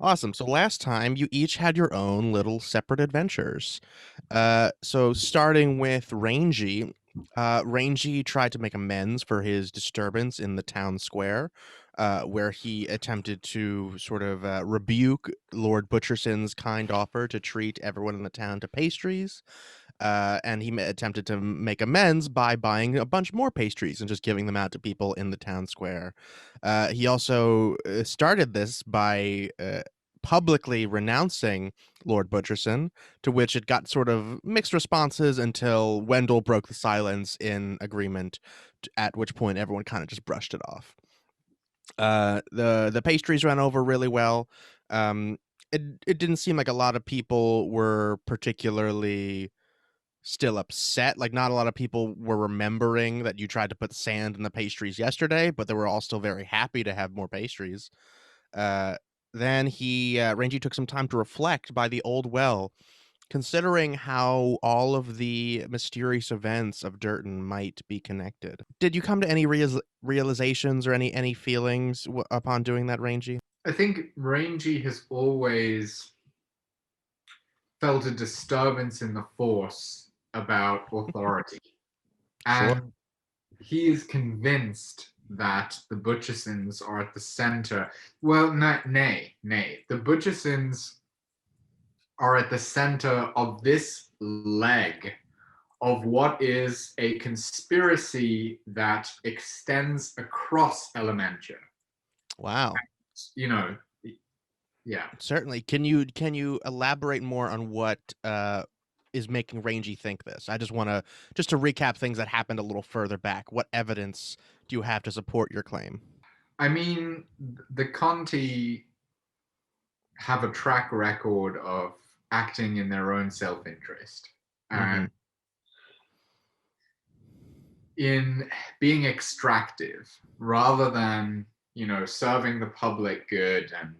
Awesome. So last time you each had your own little separate adventures. So starting with Rangy, Rangy tried to make amends for his disturbance in the town square, where he attempted to sort of rebuke Lord Butcherson's kind offer to treat everyone in the town to pastries. And he attempted to make amends by buying a bunch more pastries and just giving them out to people in the town square. He also started this by publicly renouncing Lord Butcherson, to which it got sort of mixed responses until Wendell broke the silence in agreement, at which point everyone kind of just brushed it off. The pastries ran over really well. Um, it didn't seem like a lot of people were particularly still upset. Like, not a lot of people were remembering that you tried to put sand in the pastries yesterday, but they were all still very happy to have more pastries. Uh, then Rangy took some time to reflect by the old well, considering how all of the mysterious events of Dirton might be connected. Did you come to any realizations or any feelings upon doing that, Rangy? I think Rangy has always felt a disturbance in the Force about authority. Sure. And he is convinced that the Butchersons are at the center. Well, nay. The Butchersons are at the center of this leg of what is a conspiracy that extends across Elementia. Wow. You know, yeah. Certainly. Can you elaborate more on what is making Rangy think this? I just want to just to recap things that happened a little further back. What evidence do you have to support your claim? I mean, the Conti have a track record of acting in their own self-interest Mm-hmm. and in being extractive rather than serving the public good. And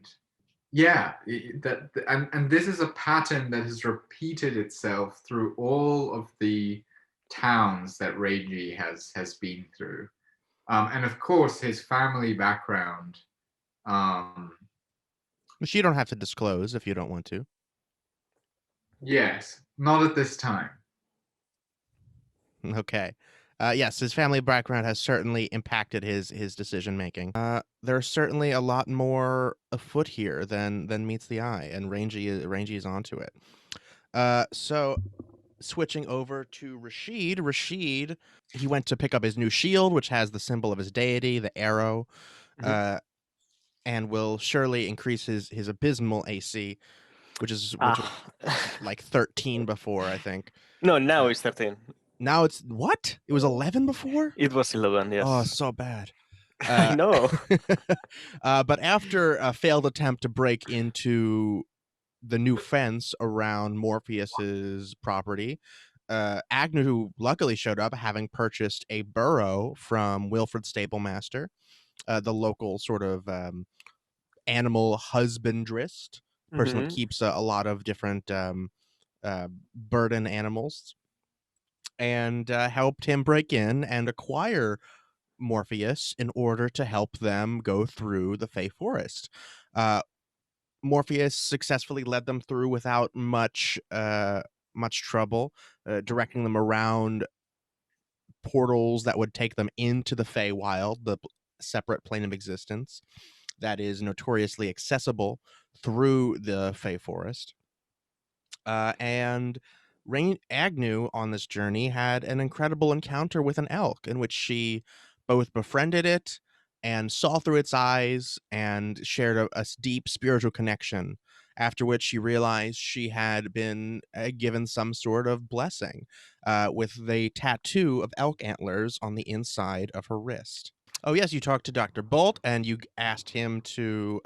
yeah, and this is a pattern that has repeated itself through all of the towns that Reiji has been through. And of course his family background. um Which you don't have to disclose if you don't want to. yes, not at this time. Okay. Yes, his family background has certainly impacted his decision making. There's certainly a lot more afoot here than meets the eye, and Rangy is onto it. So switching over to Rashid. Rashid, he went to pick up his new shield, which has the symbol of his deity, the arrow, Mhm. uh, and will surely increase his abysmal AC, which was Ah, like 13 before, I think. no, now Uh, it's 13. Now it's what? It was 11 before? It was 11, Oh, yes. so bad. I Uh, know. but after a failed attempt to break into the new fence around Morpheus's property, Agnew luckily showed up, having purchased a burrow from Wilfred Stablemaster, the local sort of animal husbandrist, person that Hmm. keeps a lot of different burden animals, and helped him break in and acquire Morpheus in order to help them go through the Fey Forest. Uh, Morpheus successfully led them through without much trouble, directing them around portals that would take them into the Feywild, the separate plane of existence that is notoriously accessible through the Fey Forest. And Rain Agnew on this journey had an incredible encounter with an elk in which she both befriended it and saw through its eyes and shared a deep spiritual connection. After which she realized she had been given some sort of blessing with the tattoo of elk antlers on the inside of her wrist. Oh, yes, you talked to Dr. Bolt and you asked him to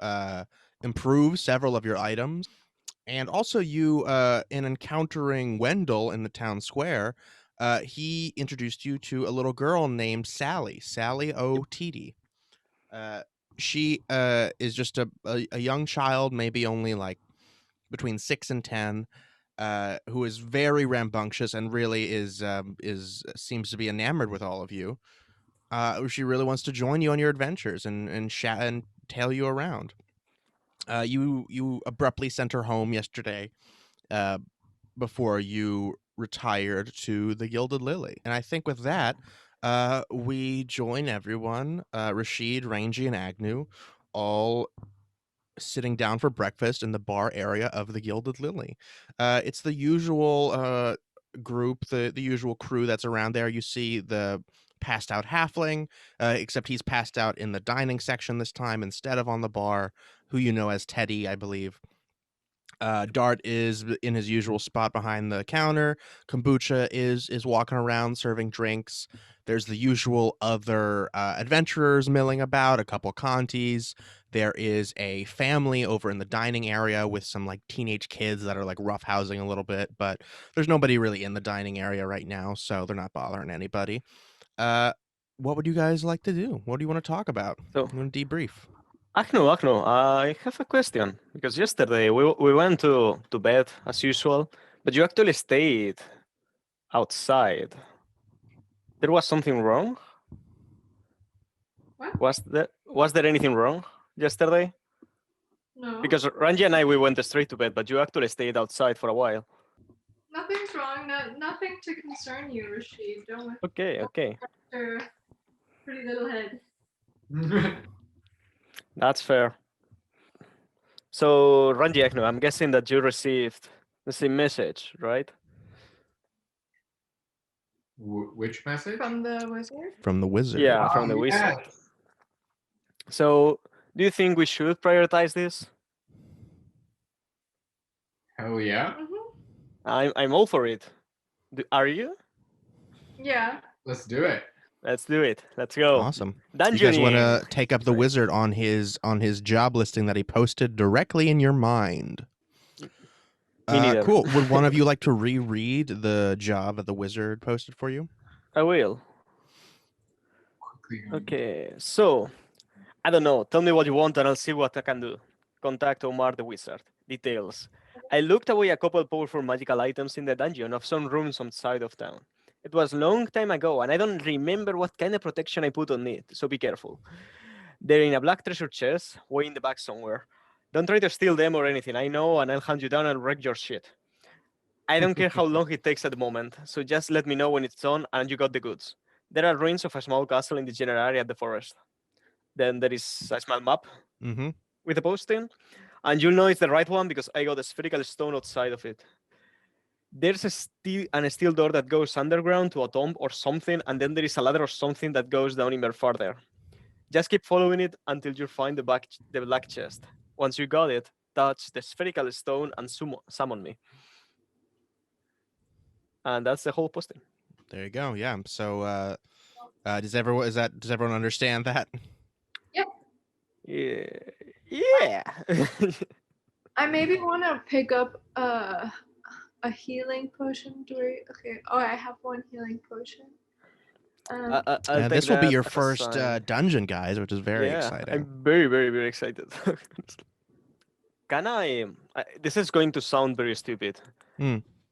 improve several of your items, and also you in encountering Wendell in the town square, he introduced you to a little girl named Sally O'Td. uh, she is just a young child, maybe only like between 6 and 10, who is very rambunctious and really is seems to be enamored with all of you. She really wants to join you on your adventures and chat and tail you around. You abruptly sent her home yesterday, uh, before you retired to the Gilded Lily. And I think with that, we join everyone, Rashid, Rangy, and Agnew, all sitting down for breakfast in the bar area of the Gilded Lily. It's the usual group, the usual crew that's around there. You see the passed out halfling, except he's passed out in the dining section this time instead of on the bar, who you know as Teddy, I believe. Dart is in his usual spot behind the counter. Kombucha is walking around serving drinks. There's the usual other adventurers milling about, a couple Contis. There is a family over in the dining area with some like teenage kids that are like roughhousing a little bit, but there's nobody really in the dining area right now, so they're not bothering anybody. Uh, what would you guys like to do? What do you want to talk about? So, You want to debrief? Agno, I have a question because yesterday we went to bed as usual, but you actually stayed outside. There was something wrong? What? Was there anything wrong yesterday? No. Because Ranji and I we went straight to bed, but you actually stayed outside for a while. Nothing's wrong. Nothing to concern you, Rashid. Don't worry. Okay. Your pretty little head. That's fair. So, Ranji Agno, I'm guessing that you received the same message, right? Which message? From the wizard? From the wizard. Yeah, from the wizard. Yes. So, do you think we should prioritize this? Hell yeah. Mm-hmm. I'm all for it. Are you? Yeah. Let's do it. Let's do it. Let's go. Awesome. You guys want to Dungeoning. take up the wizard on his job listing that he posted directly in your mind? Me neither. Cool. Would one of you like to reread the job that the wizard posted for you? I will. Quickly. Okay, so I don't know. Tell me what you want and I'll see what I can do. Contact Omar the wizard. Details. I looked away a couple powerful magical items in the dungeon of some rooms outside of town. It was a long time ago, and I don't remember what kind of protection I put on it, so be careful. They're in a black treasure chest, way in the back somewhere. Don't try to steal them or anything. I know, and I'll hunt you down and wreck your shit. I don't care how long it takes at the moment, so just let me know when it's done and you got the goods. There are ruins of a small castle in the general area of the forest. Then there is a small map Mm-hmm. with a posting, and you'll know it's the right one because I got a spherical stone outside of it. There's a steel door that goes underground to a tomb or something, and then there is a ladder or something that goes down even further. Just keep following it until you find the black chest. Once you got it, touch the spherical stone and summon me. And that's the whole posting. There you go. Yeah. So, does everyone understand that? Yeah. I maybe want to pick up a healing potion. Okay. Oh, I have one healing potion. I'll take This will be that your as a first sign. dungeon, guys, which is very Yeah, exciting. I'm very, very, very excited. Can this is going to sound very stupid,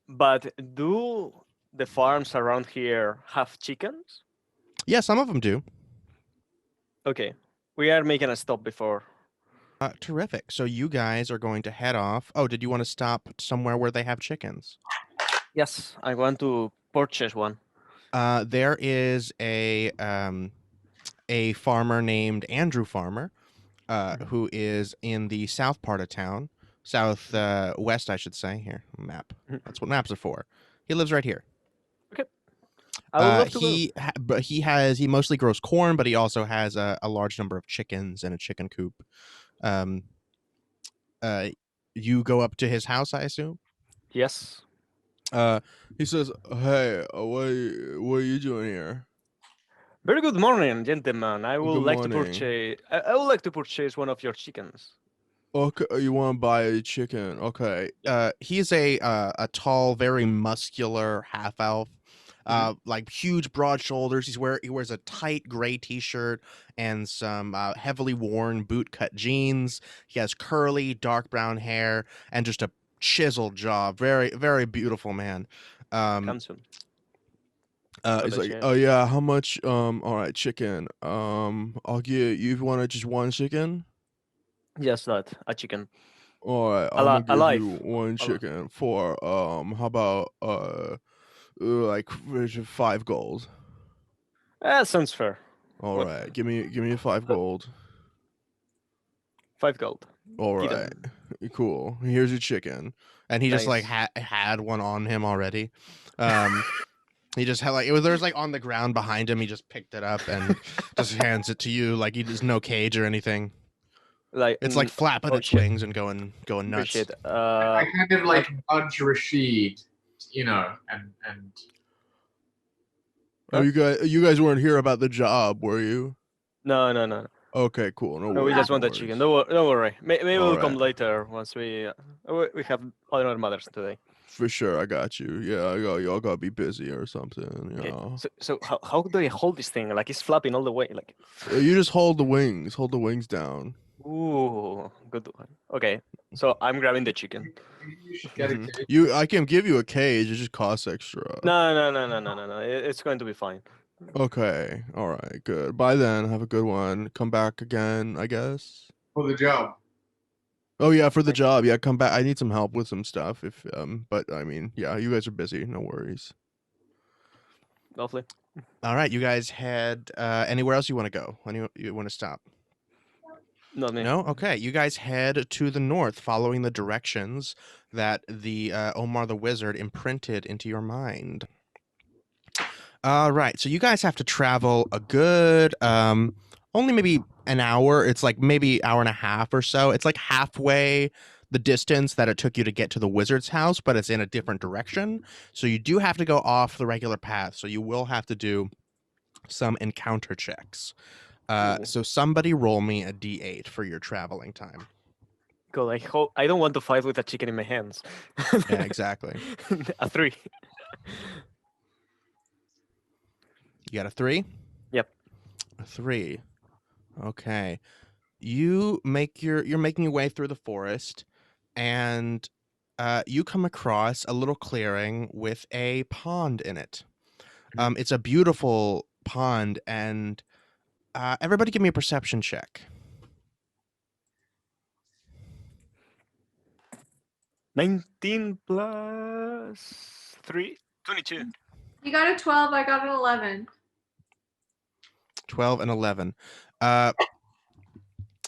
but do the farms around here have chickens? Yeah, some of them do. Okay, we are making a stop before. Terrific. So you guys are going to head off. Oh, did you want to stop somewhere where they have chickens? Yes, I want to purchase one. There is a farmer named Andrew Farmer, who is in the south part of town, south west, I should say. Here, map. That's what maps are for. He lives right here. Okay, I would love to go. He mostly grows corn, but he also has a large number of chickens and a chicken coop. You go up to his house, I assume. Yes. He says, "Hey, what are you doing here?" Very good morning, gentlemen. I would Good like to morning. purchase. I would like to purchase one of your chickens. Okay, you want to buy a chicken? Okay. He's a tall, very muscular half elf. Like huge, broad shoulders. He wears a tight gray T-shirt and some heavily worn bootcut jeans. He has curly, dark brown hair and just a chiseled jaw. Very, very beautiful man. Handsome. He's like, oh yeah, how much? All right, chicken. I'll get you. Want to just one chicken? Just that, a chicken. All right, I'm gonna give Alive. you one Al- chicken for how about like 5 gold. Sounds fair. All What? right, give me 5 gold. 5 gold. All Given. right, cool. Here's your chicken, and he just like Nice. had one on him already. He just had like it was there's like on the ground behind him. He just picked it up and just hands it to you like he there's no cage or anything. Like It's like flapping oh its shit. wings and going nuts. Appreciate. I kind of like nudge Rashid, and Oh, you guys weren't here about the job, were you? No. Okay, cool. No No, worries. we just want no the chicken. worries. Don't worry. Maybe we'll come Alright. later once we have other matters today. For sure, I got you. Yeah, y'all gotta be busy or something. Okay. Yeah. So how do I hold this thing? Like it's flapping all the way. Like. You just hold the wings down. Ooh, good one. Okay, so I'm grabbing the chicken. you should get Mhm. it. I can give you a cage. It just costs extra. No. It's going to be fine. Okay. All right. Good. By then, have a good one. Come back again, I guess. For the job. Oh yeah, for the job. Yeah, come back. I need some help with some stuff. If but I mean, yeah, you guys are busy. No worries. Lovely. All right, you guys head anywhere else you want to go? You want to stop? Not me. No? Okay. You guys head to the north following the directions that the Omar the Wizard imprinted into your mind. All right. So you guys have to travel a good only maybe an hour. It's like maybe hour and a half or so. It's like halfway the distance that it took you to get to the wizard's house, but it's in a different direction. So you do have to go off the regular path. So you will have to do some encounter checks. Ooh. So somebody roll me a d8 for your traveling time. God, I don't want to fight with a chicken in my hands. Yeah, exactly. A 3. You got a 3? Yep. A 3. Okay. You're making your way through the forest, and you come across a little clearing with a pond in it. It's a beautiful pond, and everybody give me a perception check. 19 plus 3, 22. You got a 12. I got an 11. 12 and 11.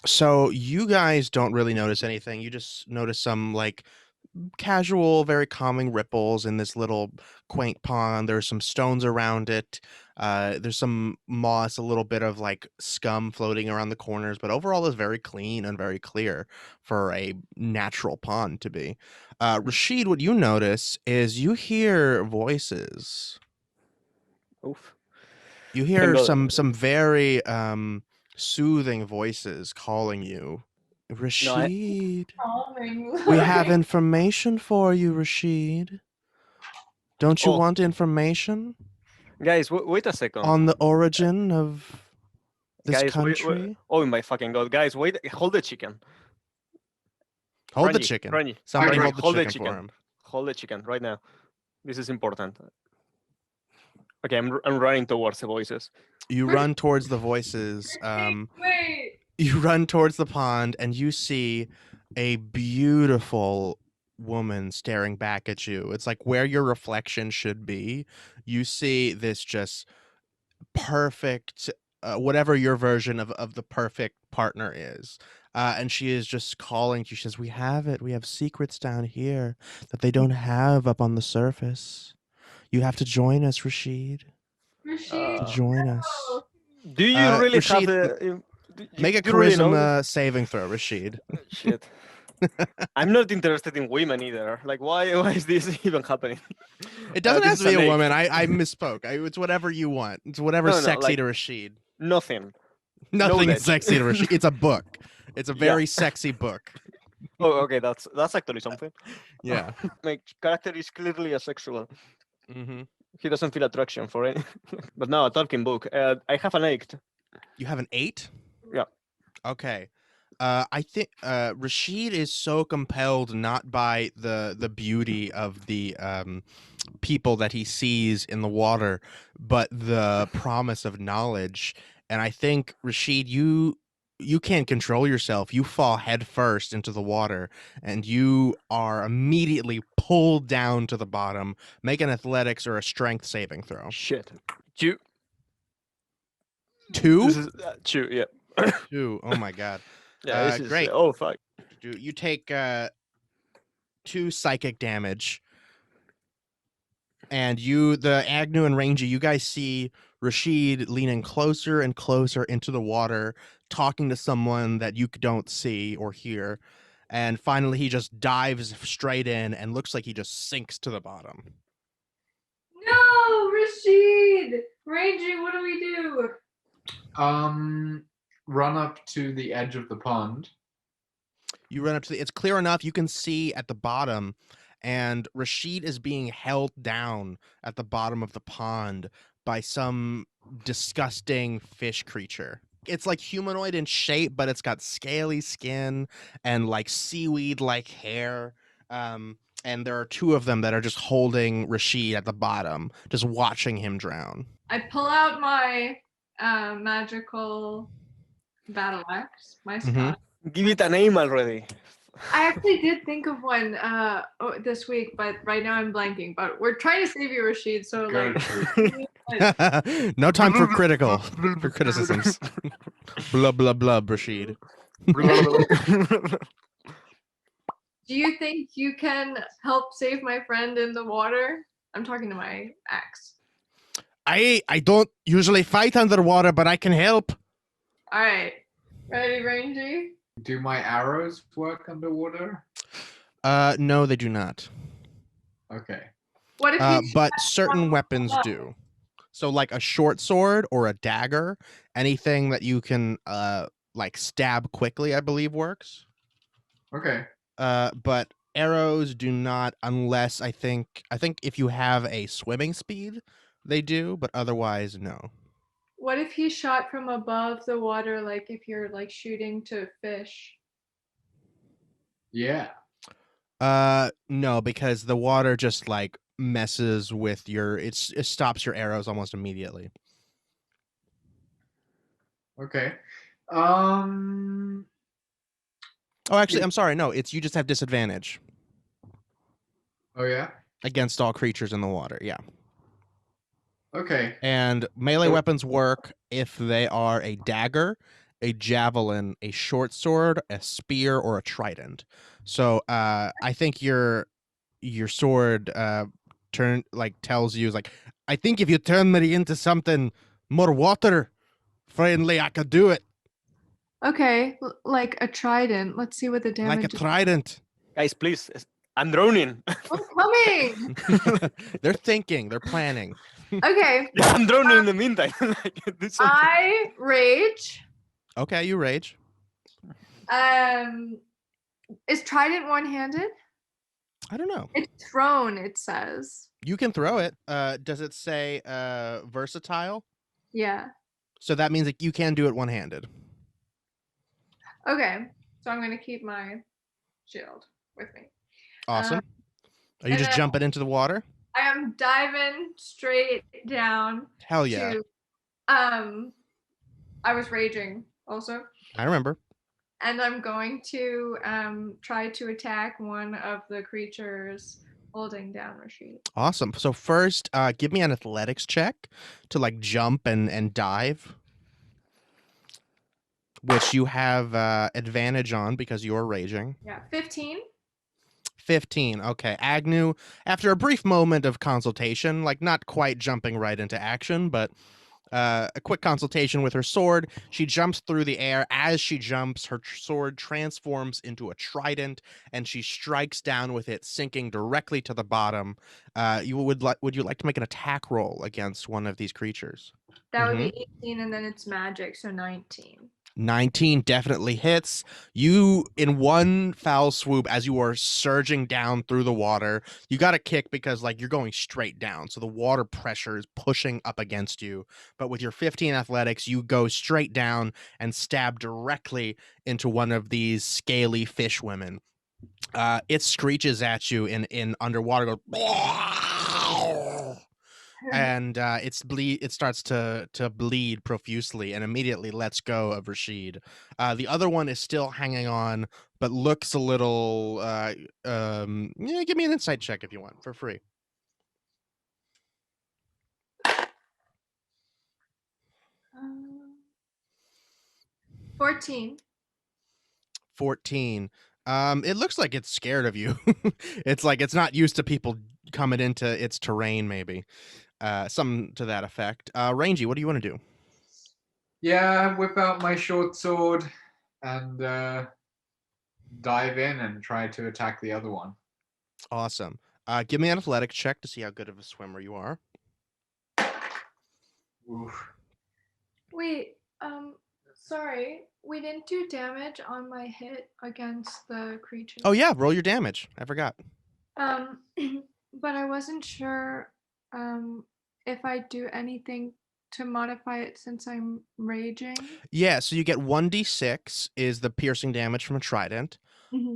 So you guys don't really notice anything. You just notice some like casual, very calming ripples in this little quaint pond. There's some stones around it. There's some moss, a little bit of like scum floating around the corners, but overall is very clean and very clear for a natural pond to be. Rashid, what you notice is you hear voices. Oof. You Can hear go. some very soothing voices calling you. Rashid, we have information for you, Rashid. Don't you Oh. want information Guys, wait a second. on the origin of this Guys, country? oh my fucking god. Guys, wait, hold the chicken. Hold the Ranji, chicken. Ranji, Somebody Ranji, hold the chicken for him. Hold the chicken right now. This is important. Okay, I'm running towards the voices. You run towards the voices. Wait. You run towards the pond, and you see a beautiful woman staring back at you. It's like where your reflection should be. You see this just perfect, whatever your version of the perfect partner is. And she is just calling you. She says, "We have it. We have secrets down here that they don't have up on the surface. You have to join us, Rashid. To join us." Do you really Rashid, have the? Make a do you really know charisma saving throw, Rashid. Shit. I'm not interested in women either. Like, why is this even happening? It doesn't have this to is be an a egg. woman. I misspoke. It's whatever you want. It's whatever's No, sexy like- to Rashid. Nothing. Nothing Knowledge. is sexy to Rashid. It's a book. It's a Yeah. very sexy book. Oh, okay, that's actually something. Yeah. My character is clearly asexual. Mm-hmm. He doesn't feel attraction for it. But now a Tolkien book. I have an 8. You have an 8? Yeah. Okay. I think Rashid is so compelled not by the beauty of the people that he sees in the water, but the promise of knowledge. And I think Rashid, you you can't control yourself. You fall headfirst into the water, and you are immediately pulled down to the bottom. Make an athletics or a strength saving throw. Shit. Two. Two? This is two. Yeah. Two. Oh my god. Yeah. This is Great. Oh fuck. You take 2 psychic damage, and the Agnew and Rangy, you guys see Rashid leaning closer and closer into the water, talking to someone that you don't see or hear. And finally, he just dives straight in and looks like he just sinks to the bottom. No, Rashid! Rangy, what do we do? Run up to the edge of the pond. You run up to it's clear enough. You can see at the bottom, and Rashid is being held down at the bottom of the pond by some disgusting fish creature. It's like humanoid in shape, but it's got scaly skin and like seaweed-like hair. And there are 2 of them that are just holding Rashid at the bottom, just watching him drown. I pull out my magical battle axe, my Scott. Give it a name already. I actually did think of one this week, but right now I'm blanking. But we're trying to save you, Rashid. So Good. No time for criticisms. Blah blah blah, Rashid. do you think you can help save my friend in the water? I'm talking to my axe. I don't usually fight underwater, but I can help. All right, ready, Rangy? Do my arrows work underwater? No, they do not. Okay. What if you But certain weapons do. So like a short sword or a dagger, anything that you can like stab quickly, I believe works. Okay. But arrows do not, unless I think if you have a swimming speed, they do, but otherwise no. What if he shot from above the water, like if you're like shooting to fish? Yeah. No, because the water just like messes with it stops your arrows almost immediately. Okay. Oh, actually, I'm sorry. No, you just have disadvantage Oh yeah. against all creatures in the water. Yeah. Okay. And melee weapons work if they are a dagger, a javelin, a short sword, a spear, or a trident. So I think your sword tells you I think if you turn me into something more water friendly, I could do it. Okay, like a trident. Let's see what the damage Like a is. trident. Guys, please. I'm drowning. I'm coming. They're thinking. They're planning. Okay. I'm drowning in the meantime. Do something. I rage. Okay, you rage. Is trident one-handed? I don't know. It's thrown, it says. You can throw it. Does it say versatile? Yeah. So that means that you can do it one-handed. Okay. So I'm gonna keep my shield with me. Awesome. Are you and just then- jumping into the water? I am diving straight down Hell yeah. to I was raging also. I remember. And I'm going to try to attack one of the creatures holding down Rashid. Awesome. So first, give me an athletics check to like jump and dive, which you have advantage on because you're raging. Yeah, 15. 15. Okay. Agnew, after a brief moment of consultation, like not quite jumping right into action, but a quick consultation with her sword, she jumps through the air. As she jumps, her sword transforms into a trident, and she strikes down with it, sinking directly to the bottom. Would you like to make an attack roll against one of these creatures? That would be 18, and then it's magic, so 19. 19 definitely hits. You, in one foul swoop, as you are surging down through the water, you got a kick because like you're going straight down, so the water pressure is pushing up against you. But with your 15 athletics, you go straight down and stab directly into one of these scaly fish women. It screeches at you in underwater, goes, and it starts to bleed profusely and immediately lets go of Rashid. The other one is still hanging on, but looks a little. Yeah, give me an insight check if you want for free. 14. 14. It looks like it's scared of you. It's like it's not used to people coming into its terrain, maybe. Something to that effect. Rangy, what do you want to do? Yeah, whip out my short sword and dive in and try to attack the other one. Awesome. Give me an athletics check to see how good of a swimmer you are. Oof. Wait, sorry. We didn't do damage on my hit against the creature. Oh yeah, roll your damage. I forgot. But I wasn't sure if I do anything to modify it since I'm raging. Yeah, so you get 1d6 is the piercing damage from a trident,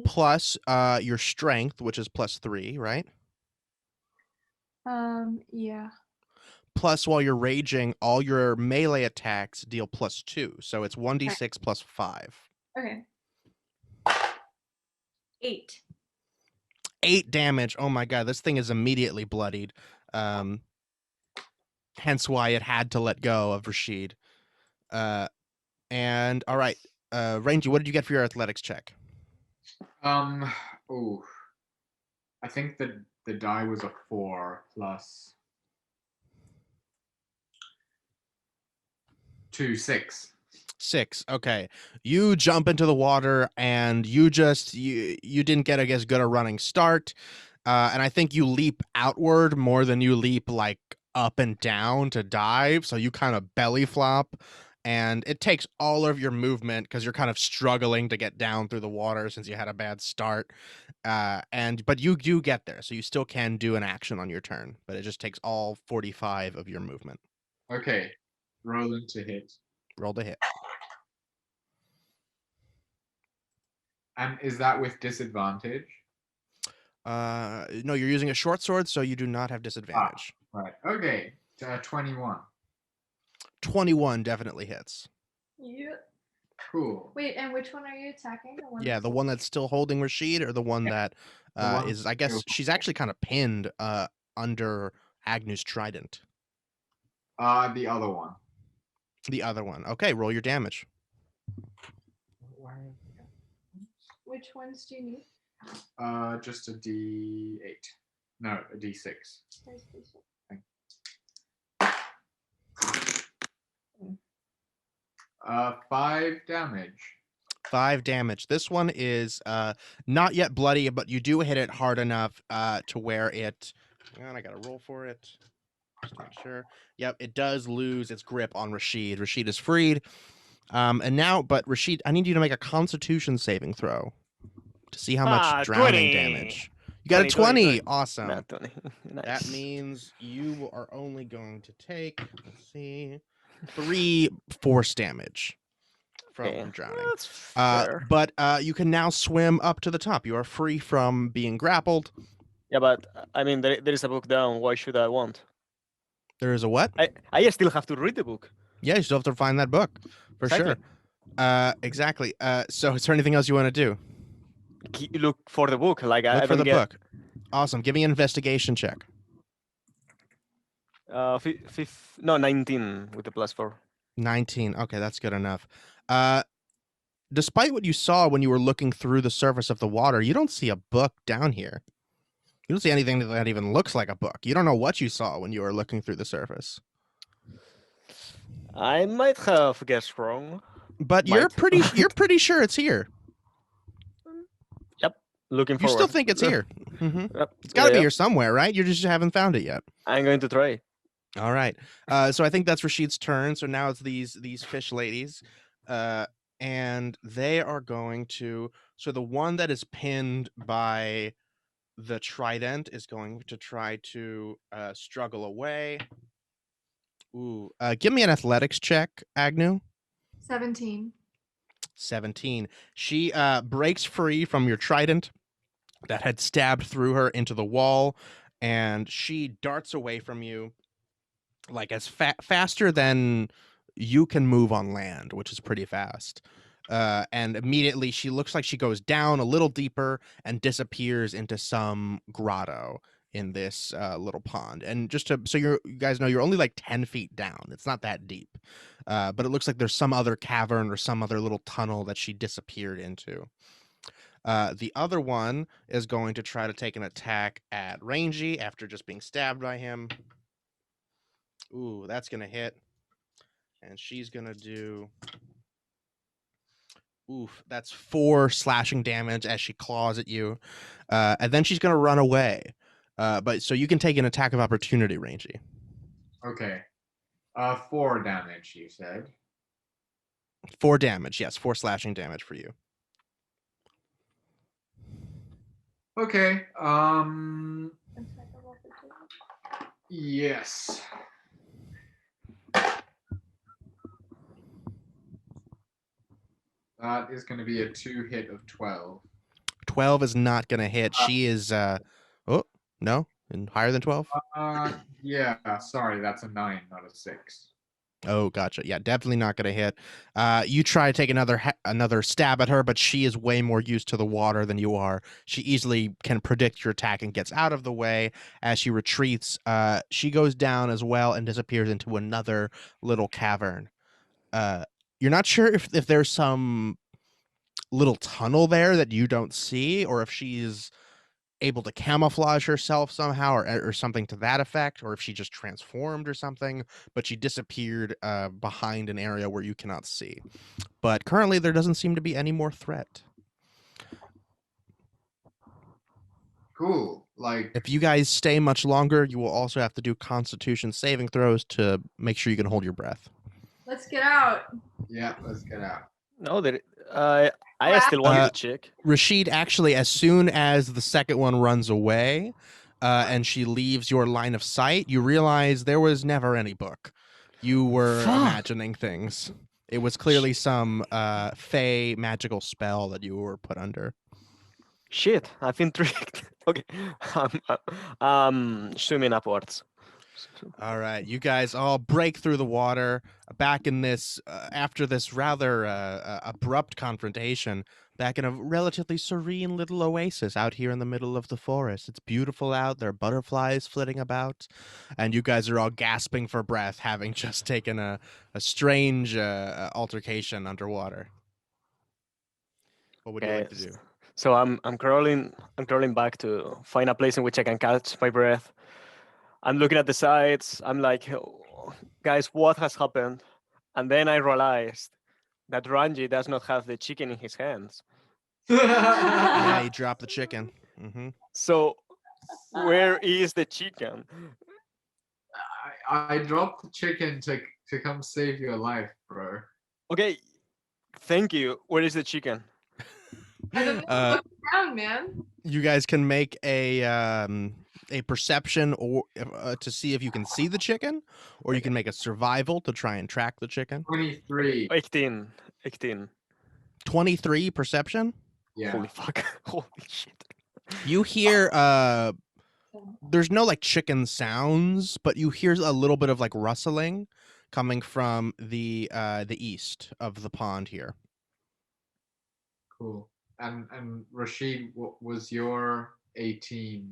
plus your strength, which is +3, right? Yeah. Plus, while you're raging, all your melee attacks deal +2, so it's 1d6 plus 5. Okay. 8. 8 damage. Oh my god, this thing is immediately bloodied. Hence why it had to let go of Rashid. And all right, Rangy, what did you get for your athletics check? Oh, I think the die was a 4 plus 2, 6. 6. Okay. You jump into the water and you didn't get as good a running start. And I think you leap outward more than you leap like up and down to dive. So you kind of belly flop and it takes all of your movement because you're kind of struggling to get down through the water since you had a bad start. But you do get there. So you still can do an action on your turn, but it just takes all 45 of your movement. Okay. Rolling to hit. Roll to hit. And is that with disadvantage? No, you're using a short sword, so you do not have disadvantage. Right. Okay. 21. 21 definitely hits. Yeah. Cool. Wait, and which one are you attacking? Yeah, the one that's still holding Rashid, or the one that is, I guess, she's actually kind of pinned under Agnew's trident. The other one. The other one. Okay, roll your damage. Which ones do you need? Just a D8. No, a D6. There's this one. 5 damage. 5 damage. This one is not yet bloody, but you do hit it hard enough to where it. And I gotta roll for it. Just to make sure. Yep, it does lose its grip on Rashid. Rashid is freed. And now, but Rashid, I need you to make a Constitution saving throw to see how much drowning 20. damage. You got 20. Awesome. Not 20. Nice. That means you are only going to take, let's see, 3 force damage from drowning. That's fair. But you can now swim up to the top. You are free from being grappled. Yeah, but I mean, there is a book down. Why should I want? There is a what? I still have to read the book. Yeah, you still have to find that book for sure. Exactly. So, is there anything else you want to do? Look for the book. Like Look for the book. Awesome. Give me an investigation check. 19 with the +4. 19. Okay, that's good enough. Despite what you saw when you were looking through the surface of the water, you don't see a book down here. You don't see anything that even looks like a book. You don't know what you saw when you were looking through the surface. I might have guessed wrong. But you're pretty sure it's here. Yep. Looking forward. You still think it's here. Mm-hmm. Yep. It's got to be here somewhere, right? You just haven't found it yet. I'm going to try. All right. So I think that's Rashid's turn. So now it's these fish ladies. And they are going to... So the one that is pinned by the trident is going to try to struggle away. Ooh. Give me an athletics check, Agnew. 17. 17. She breaks free from your trident that had stabbed through her into the wall, and she darts away from you like as faster than you can move on land, which is pretty fast. And immediately she looks like she goes down a little deeper and disappears into some grotto in this little pond. And just to so you guys know, you're only like 10 feet down. It's not that deep, but it looks like there's some other cavern or some other little tunnel that she disappeared into. The other one is going to try to take an attack at Rangy after just being stabbed by him. Ooh, that's gonna hit. And she's gonna do. Oof, that's 4 slashing damage as she claws at you. And then she's gonna run away. But so you can take an attack of opportunity, Rangy. Okay. 4 damage, you said. 4 damage, yes, 4 slashing damage for you. Okay. Yes. That is going to be a 2 hit of 12. 12 is not gonna hit. She is oh, no, and higher than 12? Yeah, sorry, that's a 9, not a 6. Oh, gotcha. Yeah, definitely not going to hit. You try to take another stab at her, but she is way more used to the water than you are. She easily can predict your attack and gets out of the way. As she retreats, she goes down as well and disappears into another little cavern. You're not sure if there's some little tunnel there that you don't see, or if she's able to camouflage herself somehow or something to that effect, or if she just transformed or something, but she disappeared behind an area where you cannot see. But currently there doesn't seem to be any more threat. Cool. Like, If you guys stay much longer, you will also have to do Constitution saving throws to make sure you can hold your breath. Let's get out. yeah, let's get out. No, I still want to check. Rashid, actually, as soon as the second one runs away and she leaves your line of sight, you realize there was never any book. You were imagining things. It was clearly some fey magical spell that you were put under. Shit, I've been tricked. Okay, swimming upwards. All right, you guys all break through the water back in this, after this rather abrupt confrontation, back in a relatively serene little oasis out here in the middle of the forest. It's beautiful out. There are butterflies flitting about, and you guys are all gasping for breath, having just taken a strange altercation underwater. What would you like to do? So I'm crawling back to find a place in which I can catch my breath. I'm looking at the sides. I'm like, oh, guys, what has happened? And then I realized that Ranji does not have the chicken in his hands. Yeah, he dropped the chicken. Mm-hmm. So where is the chicken? I dropped the chicken to come save your life, bro. Okay, thank you. Where is the chicken? Look around, man. You guys can make a perception or to see if you can see the chicken, or you can make a survival to try and track the chicken. 23. 18. 23 perception. Yeah. Holy fuck. Holy shit. You hear there's no like chicken sounds, but you hear a little bit of like rustling coming from the east of the pond here. Cool. And Rashid, what was your 18?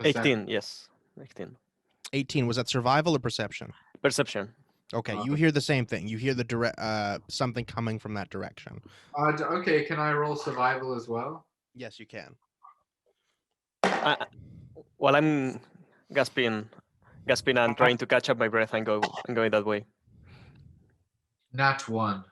18, yes. 18. 18. Was that survival or perception? Perception. Okay, you hear the same thing. You hear the something coming from that direction. Okay, can I roll survival as well? Yes, you can. While I'm gasping and trying to catch up my breath, I'm going that way. Nat 1.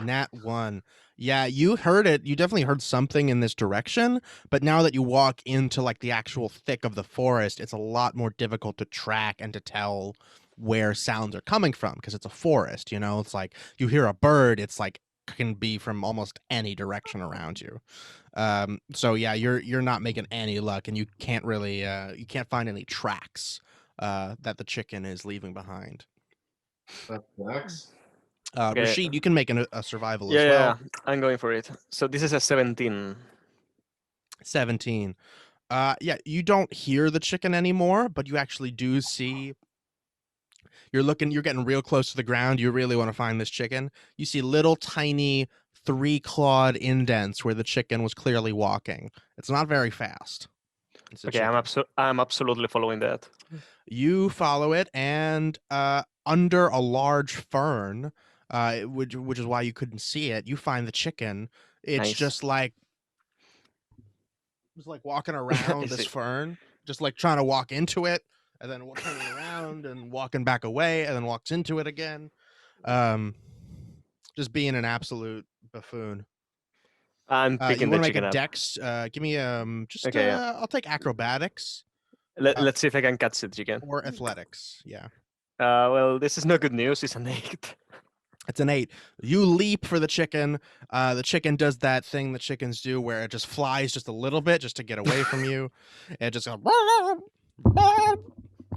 Nat 1. Yeah, you heard it. You definitely heard something in this direction, but now that you walk into like the actual thick of the forest, it's a lot more difficult to track and to tell where sounds are coming from because it's a forest, you know? It's like you hear a bird, it's like can be from almost any direction around you. So yeah, you're not making any luck, and you can't really you can't find any tracks that the chicken is leaving behind. That sucks. Okay. Rashid, you can make a survival as well. Yeah, I'm going for it. So this is a 17. 17. Yeah, you don't hear the chicken anymore, but you actually do see you're getting real close to the ground. You really want to find this chicken. You see little tiny 3-clawed indents where the chicken was clearly walking. It's not very fast. It's a Okay, chicken. I'm absolutely following that. You follow it, and under a large fern, which is why you couldn't see it, you find the chicken. It's Nice. just like walking around I this see. fern, just like trying to walk into it, and then turning around and walking back away, and then walks into it again. Just being an absolute buffoon. I'm You picking want the to make chicken a up. dex? Give me Okay, yeah. I'll take acrobatics Let's see if I can catch the chicken. or athletics. Yeah. Well, this is no good news. It's an 8. It's an 8. You leap for the chicken. The chicken does that thing that chickens do where it just flies just a little bit just to get away from you. It just goes,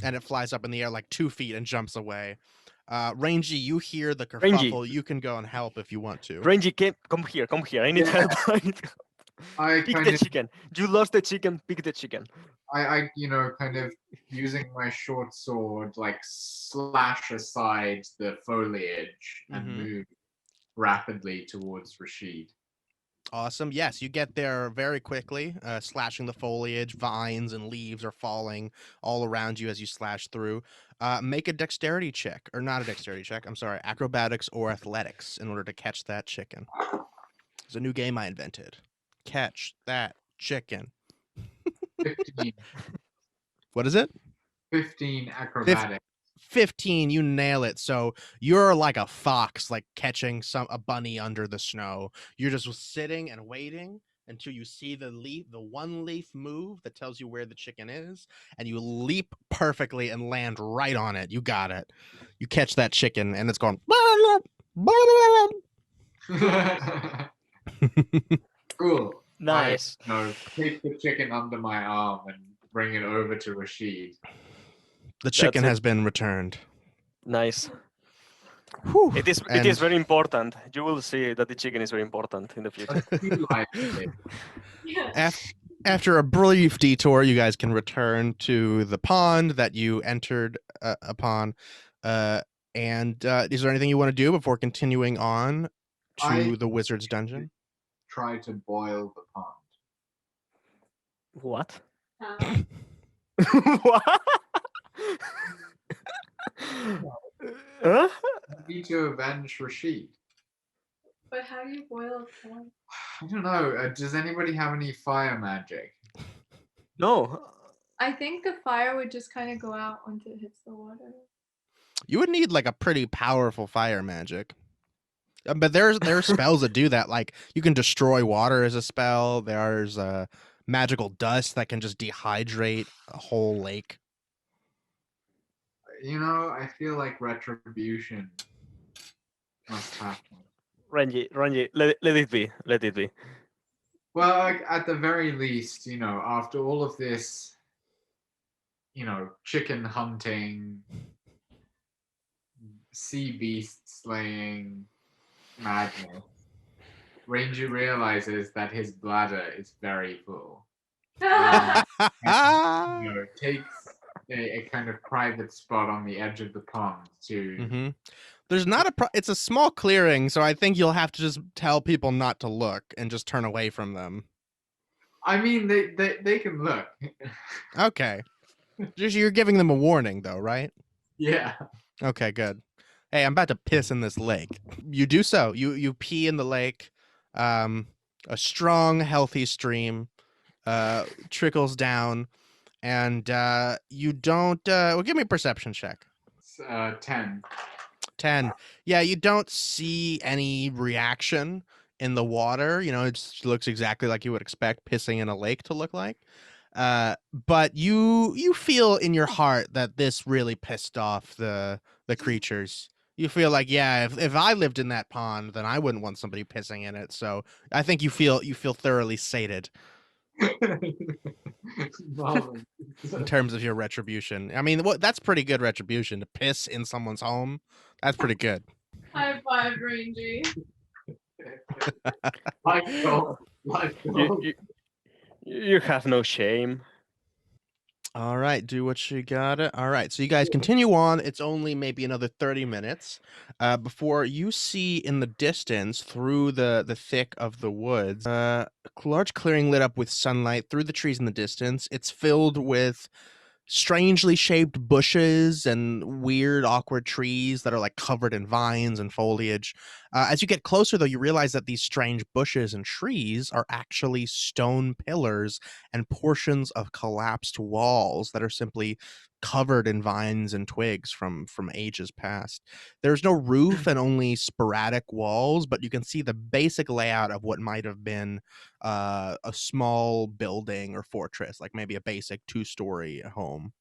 and it flies up in the air like 2 feet and jumps away. Rangy, you hear the kerfuffle. You can go and help if you want to. Rangy, come here. I need help. I need help. I Pick kind the of, chicken. You lost the chicken. Pick the chicken. I kind of using my short sword, like slash aside the foliage and move rapidly towards Rashid. Awesome. Yes, you get there very quickly, slashing the foliage. Vines and leaves are falling all around you as you slash through. Make a dexterity check, or not a dexterity check. I'm sorry, acrobatics or athletics in order to catch that chicken. It's a new game I invented. Catch that chicken. 15. What is it? 15 acrobatics. 15, you nail it. So you're like a fox, like catching a bunny under the snow. You're just sitting and waiting until you see the one leaf move that tells you where the chicken is, and you leap perfectly and land right on it. You got it. You catch that chicken, and it's going. Cool. Nice. Take the chicken under my arm and bring it over to Rashid. The chicken has been returned. Nice. Whew. It is very important. You will see that the chicken is very important in the future. After a brief detour, you guys can return to the pond that you entered upon. And is there anything you want to do before continuing on to the wizard's dungeon? Try to boil the pond. What? What? Huh? Need to avenge Rashid. But how do you boil a pond? I don't know. Does anybody have any fire magic? No. I think the fire would just kind of go out once it hits the water. You would need like a pretty powerful fire magic. But there are spells that do that. Like you can destroy water as a spell. There's magical dust that can just dehydrate a whole lake. I feel like retribution must happen. Rangy, let it be. Let it be. Well, at the very least, after all of this, chicken hunting, sea beast slaying madness, Ranger realizes that his bladder is very full. Takes a kind of private spot on the edge of the pond to. There's not it's a small clearing, so I think you'll have to just tell people not to look and just turn away from them. I mean, they can look. Okay. You're giving them a warning, though, right? Yeah. Okay, good. Hey, I'm about to piss in this lake. You do so. You pee in the lake. A strong, healthy stream trickles down, and you don't. Well, give me a perception check. 10. 10. Yeah, you don't see any reaction in the water. It looks exactly like you would expect pissing in a lake to look like. But you feel in your heart that this really pissed off the creatures. You feel like, yeah, if I lived in that pond, then I wouldn't want somebody pissing in it. So I think you feel thoroughly sated in terms of your retribution. I mean, that's pretty good retribution, to piss in someone's home. That's pretty good. High five, Rangy. Life goal. You have no shame. All right, do what you gotta. All right, so you guys continue on. It's only maybe another 30 minutes before you see in the distance through the thick of the woods a large clearing lit up with sunlight through the trees in the distance. It's filled with strangely shaped bushes and weird, awkward trees that are like covered in vines and foliage. As you get closer, though, you realize that these strange bushes and trees are actually stone pillars and portions of collapsed walls that are simply covered in vines and twigs from ages past. There's no roof and only sporadic walls, but you can see the basic layout of what might have been a small building or fortress, like maybe a basic 2-story home.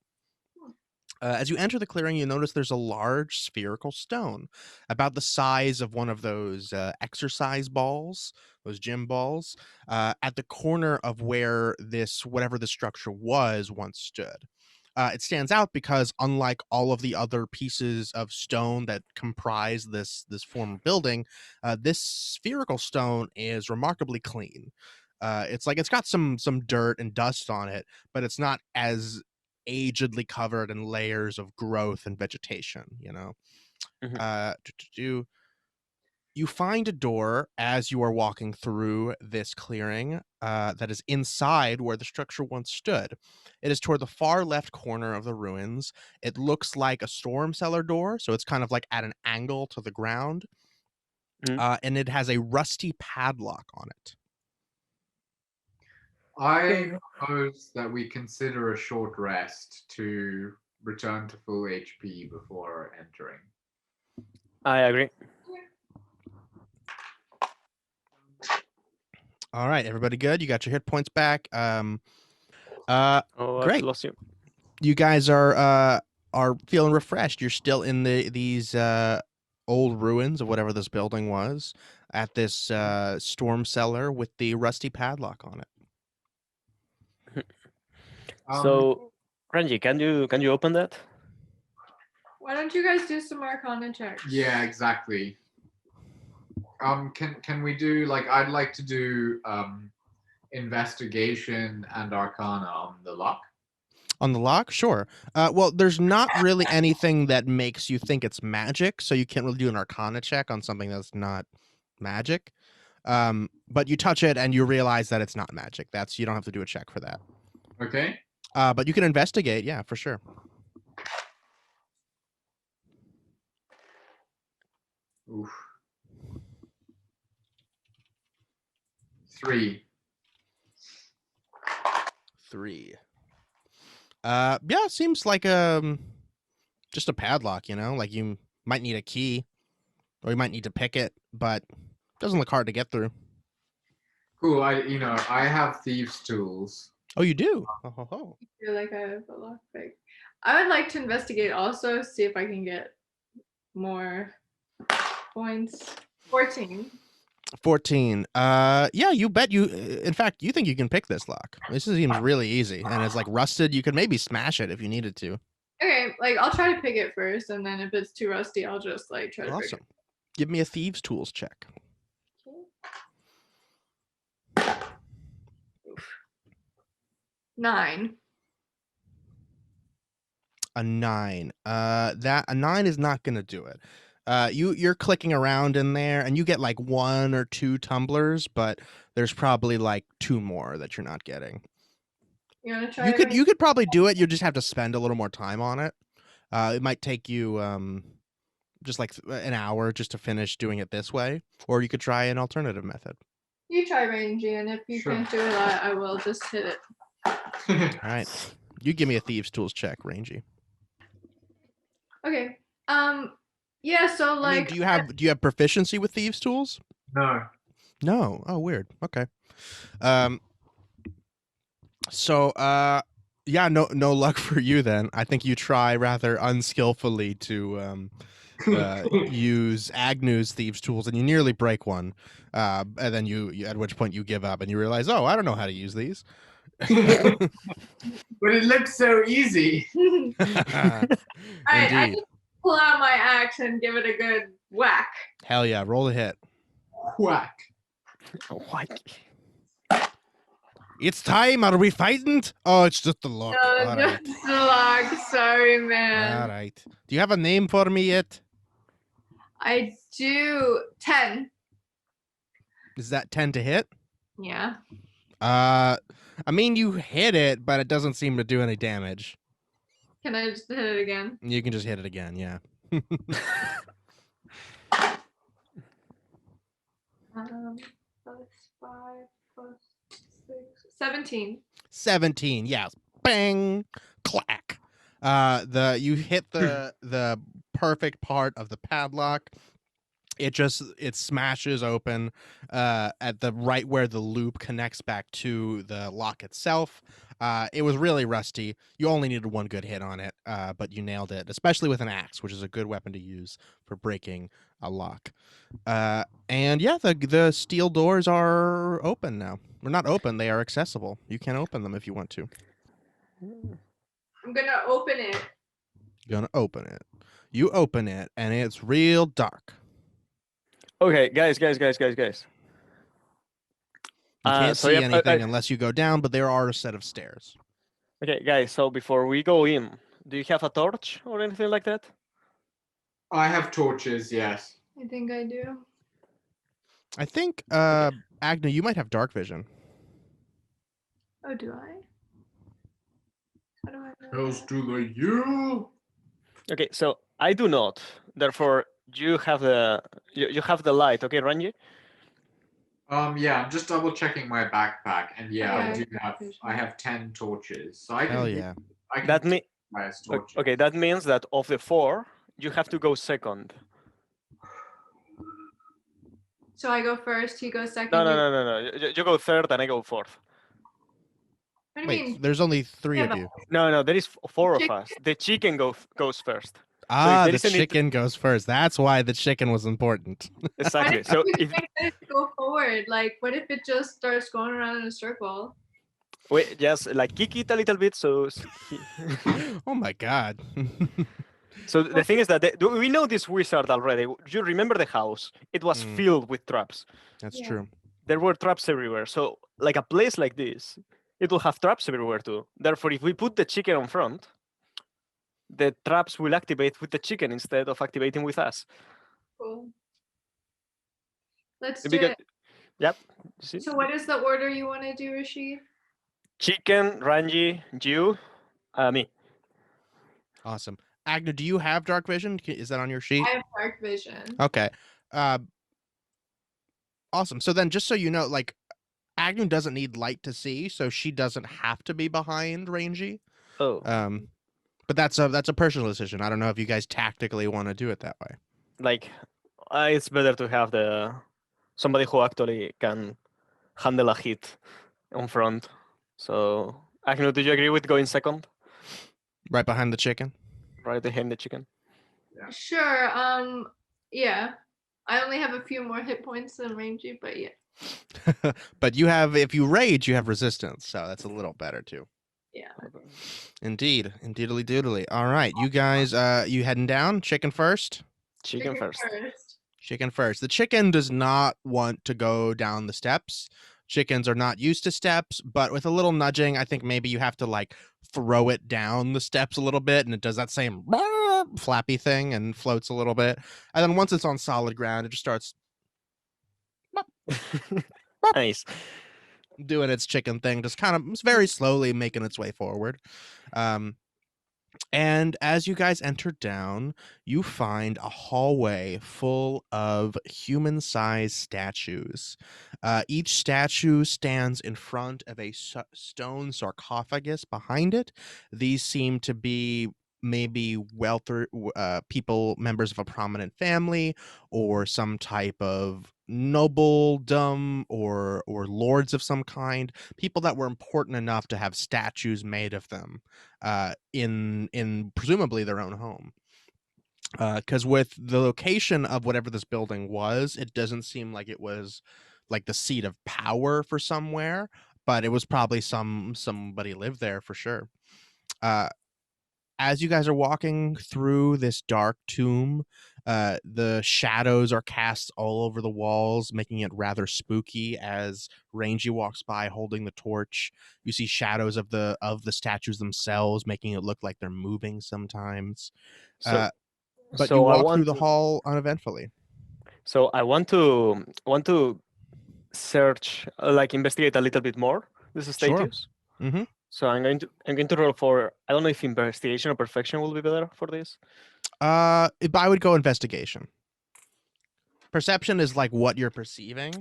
As you enter the clearing, you notice there's a large spherical stone about the size of one of those exercise balls, those gym balls, at the corner of where whatever the structure was, once stood. It stands out because, unlike all of the other pieces of stone that comprise this former building, this spherical stone is remarkably clean. It's like it's got some dirt and dust on it, but it's not as agedly covered in layers of growth and vegetation. Mhm. You find a door as you are walking through this clearing that is inside where the structure once stood. It is toward the far left corner of the ruins. It looks like a storm cellar door, so it's kind of like at an angle to the ground, and it has a rusty padlock on it. I propose that we consider a short rest to return to full HP before entering. I agree. All right, everybody good? You got your hit points back. Oh, Great. I've lost you. You guys are feeling refreshed. You're still in these old ruins of whatever this building was, at this storm cellar with the rusty padlock on it. So, Renji, can you open that? Why don't you guys do some Arcana checks? Yeah, exactly. Can we do, like, I'd like to do investigation and Arcana on the lock. On the lock, sure. Well, there's not really anything that makes you think it's magic, so you can't really do an Arcana check on something that's not magic. But you touch it and you realize that it's not magic. You don't have to do a check for that. Okay. But you can investigate, yeah, for sure. Oof. 3. 3. Yeah, seems like just a padlock, like you might need a key or you might need to pick it, but it doesn't look hard to get through. Cool. I have thieves' tools. Oh, you do? Oh. You're like a lockpick. I would like to investigate also, see if I can get more points. 14. 14. Yeah, you bet you. In fact, you think you can pick this lock. This seems really easy, and it's like rusted. You could maybe smash it if you needed to. Okay, like I'll try to pick it first, and then if it's too rusty, I'll just like try to pick Awesome. Give me a thieves' tools check. it. 9. A 9. A 9 is not gonna do it. You're clicking around in there, and you get like 1 or 2 tumblers, but there's probably like 2 more that you're not getting. You wanna try? You could probably do it. You just have to spend a little more time on it. It might take you just like an hour just to finish doing it this way, or you could try an alternative method. You try, Rangy, and if you Sure. can't do it, I will just hit it. All right, you give me a thieves' tools check, Rangy. Okay. Yeah. So like, do you have proficiency with thieves' tools? No. No. Oh, weird. Okay. So, yeah, no luck for you then. I think you try rather unskillfully to use Agnew's thieves' tools, and you nearly break one. And then you at which point you give up and you realize, oh, I don't know how to use these. But it looks so easy. I just pull out my axe and give it a good whack. Hell yeah! Roll a hit. Whack. What? It's time. Are we fighting? Oh, it's just the lock. No, All just right. the lock. Sorry, man. All right. Do you have a name for me yet? I do 10. Is that 10 to hit? Yeah. I mean, you hit it, but it doesn't seem to do any damage. Can I just hit it again? You can just hit it again, yeah. Plus 5 plus 6. 17. 17, yes. Bang! Clack. You hit the perfect part of the padlock. It smashes open at the right where the loop connects back to the lock itself. It was really rusty. You only needed one good hit on it, but you nailed it, especially with an axe, which is a good weapon to use for breaking a lock. And yeah, the steel doors are open now. They're not open, they are accessible. You can open them if you want to. I'm gonna open it. Gonna open it. You open it, and it's real dark. Okay, guys. You can't so see yep, anything unless you go down, but there are a set of stairs. okay, guys. So before we go in, do you have a torch or anything like that? I have torches, yes. I think I do. I think, Agnew, you might have dark vision. Oh, do I? How do I know? Else that? do the you. Okay, so I do not. Therefore, you have you have the light. Okay, Ranji. Yeah, I'm just double checking my backpack, and yeah, Okay, I do have. vision. I have 10 torches, so I can. Hell yeah. I can That means buy us torches. okay. That means that of the 4, you have to go second. So I go first, he goes second. No. You go third, and I go fourth. What do you Wait, mean? there's only 3 Yeah, of but- you. No. There is 4 of Chicken. us. The chicken goes first. Ah, there the is any- chicken goes first. That's why the chicken was important. Exactly. So if Go forward. Like, what if it just starts going around in a circle? wait, just like kick it a little bit. So Oh my god. so the thing is that we know this wizard already. You remember the house? It was Mm. filled with traps. That's Yeah. true. There were traps everywhere. So like a place like this, it will have traps everywhere too. Therefore, if we put the chicken on front, the traps will activate with the chicken instead of activating with us. Cool. Let's do Because, it. yep. See? So what is the order you want to do, Rashid? Chicken, Ranji, you, me. Awesome. Agnew, do you have dark vision? Is that on your sheet? I have dark vision. Okay. Awesome. So then, just so you know, like, Agnew doesn't need light to see, so she doesn't have to be behind Rangy. Oh. But that's a personal decision. I don't know if you guys tactically want to do it that way. Like, it's better to have somebody who actually can handle a hit on front. So, Agnew, do you agree with going second? Right behind the chicken. Right behind the chicken. Sure. Yeah. I only have a few more hit points than Rangy, but yeah. But you have, if you rage, you have resistance, so that's a little better too. Yeah. Indeed, indeedly doodly. All right, you guys, you heading down? Chicken first. Chicken first. Chicken first. The chicken does not want to go down the steps. Chickens are not used to steps, but with a little nudging, I think maybe you have to like throw it down the steps a little bit, and it does that same flappy thing and floats a little bit. And then once it's on solid ground, it just starts Nice. doing its chicken thing, just kind of very slowly making its way forward. And as you guys enter down, you find a hallway full of human-sized statues. Each statue stands in front of a stone sarcophagus behind it. These seem to be maybe wealthy people, members of a prominent family, or some type of nobledom or lords of some kind, people that were important enough to have statues made of them in presumably their own home. Because with the location of whatever this building was, it doesn't seem like it was like the seat of power for somewhere, but it was probably somebody lived there for sure. As you guys are walking through this dark tomb, The shadows are cast all over the walls, making it rather spooky as Rangy walks by holding the torch. You see shadows of the statues themselves, making it look like they're moving sometimes. So, But you walk through the hall uneventfully. So I want to search, like investigate a little bit more these statues. Mm-hmm. So I'm going to roll for, I don't know if investigation or perfection will be better for this. I would go investigation. Perception is like what you're perceiving.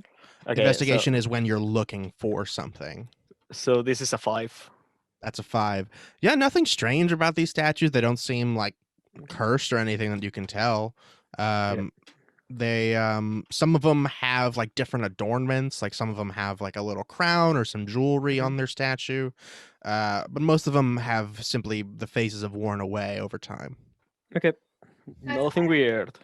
Okay, Investigation is when you're looking for something. so this is a 5. That's a 5. Yeah, nothing strange about these statues. They don't seem like cursed or anything that you can tell. They some of them have like different adornments, like some of them have like a little crown or some jewelry on their statue, but most of them have simply the faces have worn away over time. Okay, nothing weird.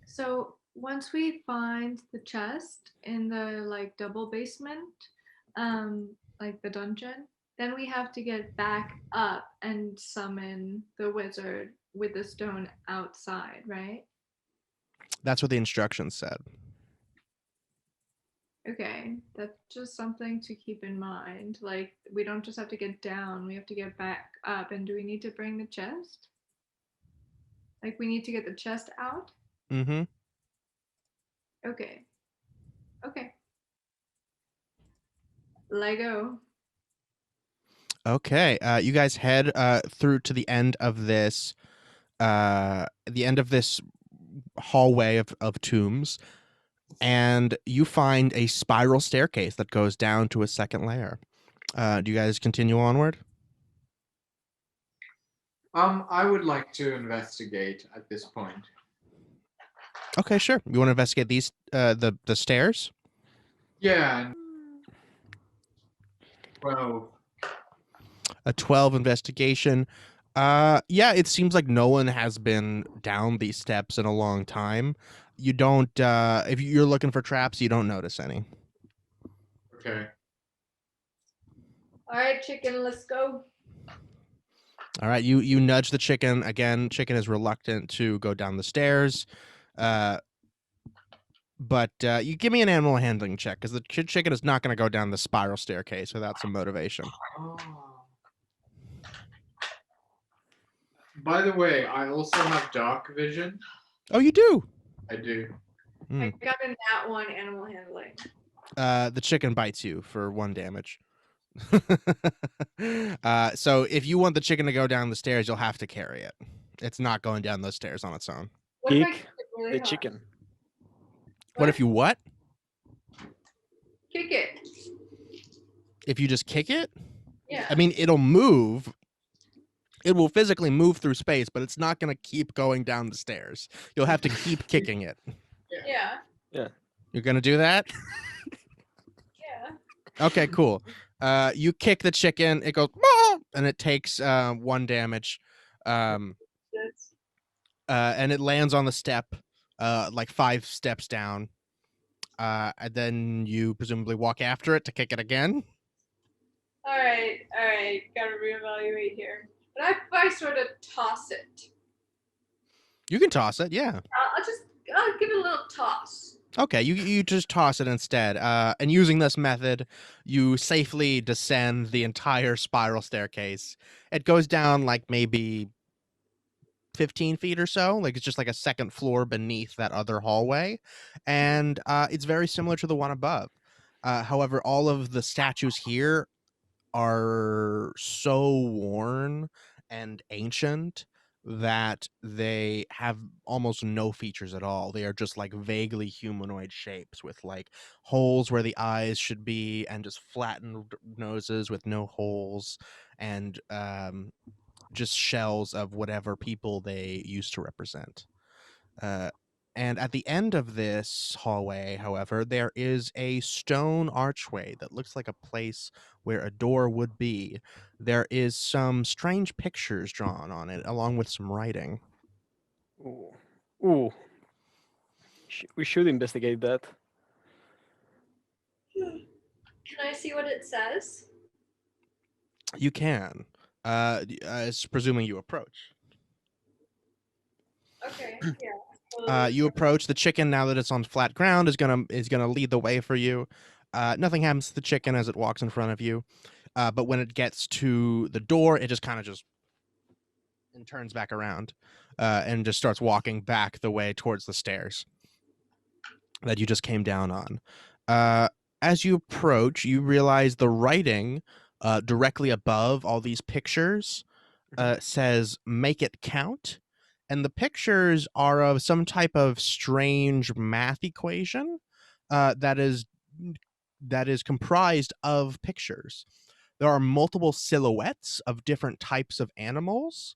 So once we find the chest in the like double basement, like the dungeon, then we have to get back up and summon the wizard with the stone outside, right? That's what the instructions said. Okay, that's just something to keep in mind. Like, we don't just have to get down, we have to get back up. And do we need to bring the chest? Like, we need to get the chest out? Mm-hmm. Okay. Okay. Lego. Okay, you guys head through to the end of this hallway of tombs, and you find a spiral staircase that goes down to a second layer. Do you guys continue onward? I would like to investigate at this point. Okay, sure. You want to investigate these the stairs? Yeah. Well, A 12 investigation. Yeah, it seems like no one has been down these steps in a long time. You don't if you're looking for traps, you don't notice any. okay. All right, chicken, let's go. All right, you nudge the chicken again. Chicken is reluctant to go down the stairs. But you give me an animal handling check because the chicken is not going to go down the spiral staircase without some motivation. Oh. By the way, I also have dark vision. Oh, you do? I do. I got a nat 1 animal handling. The chicken bites you for 1 damage. So if you want the chicken to go down the stairs, you'll have to carry it. It's not going down those stairs on its own. What if I Kick kick it really the hard? chicken. What if you what? Kick it. If you just kick it? Yeah. I mean, it'll move. It will physically move through space, but it's not going to keep going down the stairs. You'll have to keep kicking it. Yeah. You're going to do that? Yeah. Okay, cool. You kick the chicken, it goes, "Meow," and it takes 1 damage. And it lands on the step, like 5 steps down. And then you presumably walk after it to kick it again. All right. Gotta reevaluate here. But if I sort of toss it, You can toss it, yeah. I'll give it a little toss. Okay, you just toss it instead. And using this method, you safely descend the entire spiral staircase. It goes down like maybe 15 feet or so. Like it's just like a second floor beneath that other hallway. And it's very similar to the one above. However, all of the statues here are so worn and ancient that they have almost no features at all. They are just like vaguely humanoid shapes with like holes where the eyes should be and just flattened noses with no holes and just shells of whatever people they used to represent. And at the end of this hallway, however, there is a stone archway that looks like a place where a door would be. There is some strange pictures drawn on it, along with some writing. Ooh. We should investigate that. Can I see what it says? You can, it's presuming you approach. Okay. Yeah. You approach the chicken now that it's on flat ground is gonna lead the way for you. Nothing happens to the chicken as it walks in front of you, but when it gets to the door, it just kind of just and turns back around, and just starts walking back the way towards the stairs that you just came down on. As you approach, you realize the writing directly above all these pictures says "Make it count." And the pictures are of some type of strange math equation that is comprised of pictures. There are multiple silhouettes of different types of animals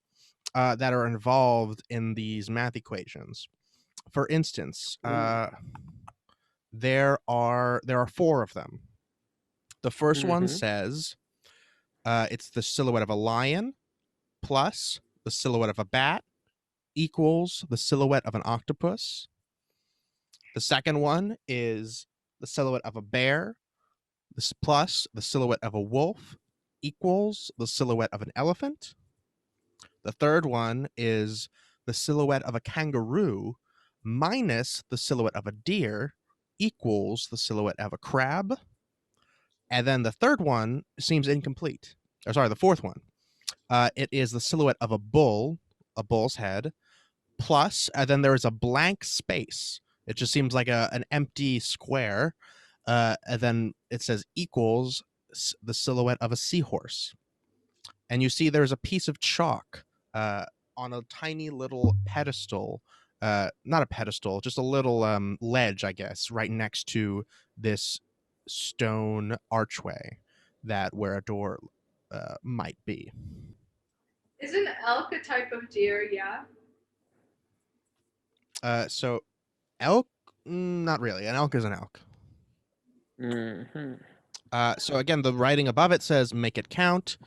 that are involved in these math equations. For instance, there are 4 of them. The first one says it's the silhouette of a lion plus the silhouette of a bat equals the silhouette of an octopus. The second one is the silhouette of a bear plus the silhouette of a wolf equals the silhouette of an elephant. The third one is the silhouette of a kangaroo minus the silhouette of a deer equals the silhouette of a crab. And then the third one seems incomplete. Or sorry, the fourth one. It is the silhouette of a bull's head, plus, and then there is a blank space. It just seems like an empty square. And then it says equals the silhouette of a seahorse. And you see there's a piece of chalk on a tiny little pedestal. Not a pedestal, just a little ledge, I guess, right next to this stone archway that where a door might be. Isn't elk a type of deer? Yeah. So elk, not really. An elk is an elk. So again, the writing above it says "Make it count,"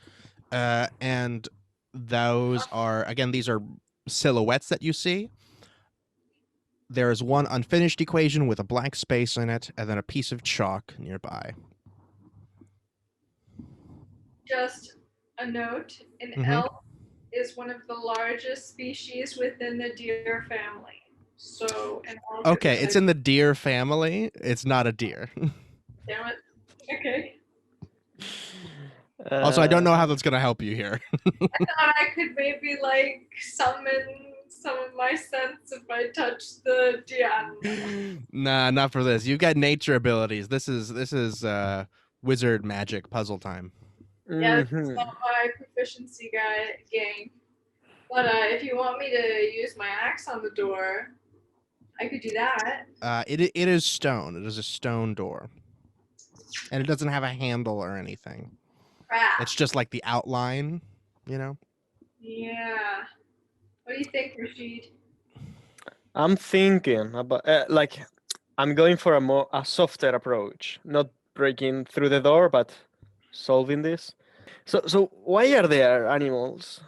and those are again these are silhouettes that you see. There is one unfinished equation with a blank space in it, and then a piece of chalk nearby. Just a note: an elk is one of the largest species within the deer family. So an elk. Okay, it's in the deer family. It's not a deer. Damn it. Okay. Also, I don't know how that's gonna help you here. I thought I could maybe like summon some of my sense if I touch the deer. Nah, not for this. You've got nature abilities. This is wizard magic puzzle time. Yeah, it's not my proficiency game. But if you want me to use my axe on the door, I could do that. It is stone. It is a stone door, and it doesn't have a handle or anything. Crap. It's just like the outline, you know. Yeah. What do you think, Rashid? I'm thinking about I'm going for a softer approach, not breaking through the door, but solving this. So why are there animals?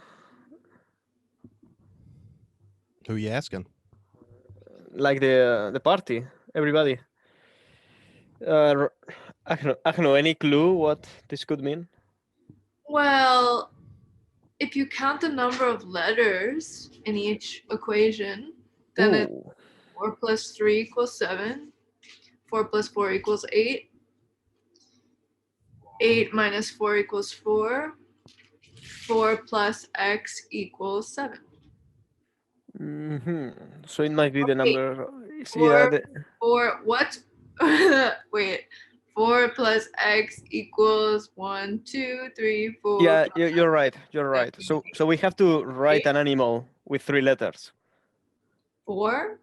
Who you asking? Like the party, everybody. I don't know. Any clue what this could mean? Well, if you count the number of letters in each equation, then it's 4 plus 3 equals 7. 4 plus 4 equals 8. 8 minus 4 equals 4. 4 plus x equals 7. So it might be the number. Four. What? Wait. 4 plus x equals 1, 2, 3, 4. Yeah, you're right. You're right. So we have to write an animal with 3 letters. 4.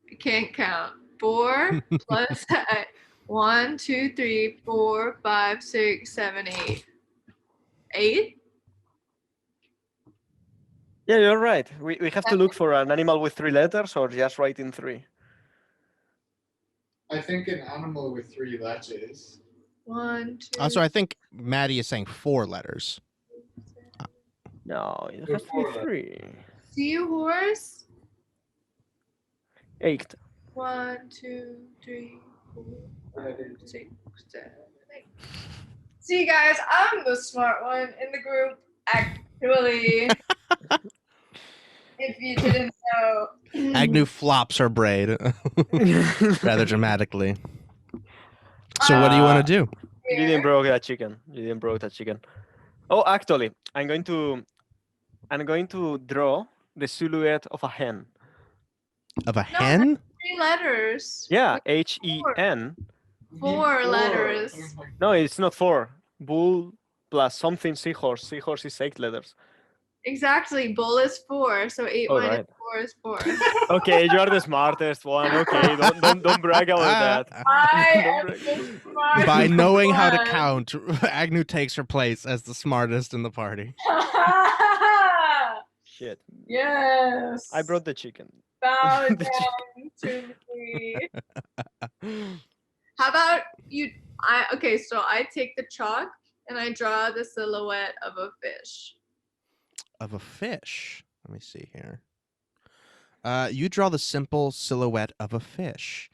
I can't count. 4 plus 1, 2, 3, 4, 5, 6, 7, 8. 8? Yeah, you're right. We have to look for an animal with 3 letters or just writing 3. I think an animal with 3 letters. 1, 2. Also, I think Maddie is saying 4 letters. No, it has to be 3. Seahorse. 8. 1, 2, 3, 4, 5, 6, 7, 8. See, guys, I'm the smart one in the group, actually. If you didn't know. Agnew flops her braid rather dramatically. So what do you want to do? You didn't broke that chicken. You didn't broke that chicken. Oh, actually, I'm going to draw the silhouette of a hen. Of a No, hen? 3 letters. Yeah, H-E-N. 4 letters. No, it's not 4. Bull plus something seahorse. Seahorse is 8 letters. Exactly. Bull is 4, so 8 Oh, minus right. 4 is 4. Okay, you are the smartest one. Okay, don't brag about that. I Don't am brag. the smartest By knowing how to one. count, Agnew takes her place as the smartest in the party. Shit. Yes. I brought the chicken. Bow The down to me. How about you? Okay, so I take the chalk and I draw the silhouette of a fish. Of a fish. Let me see here. You draw the simple silhouette of a fish.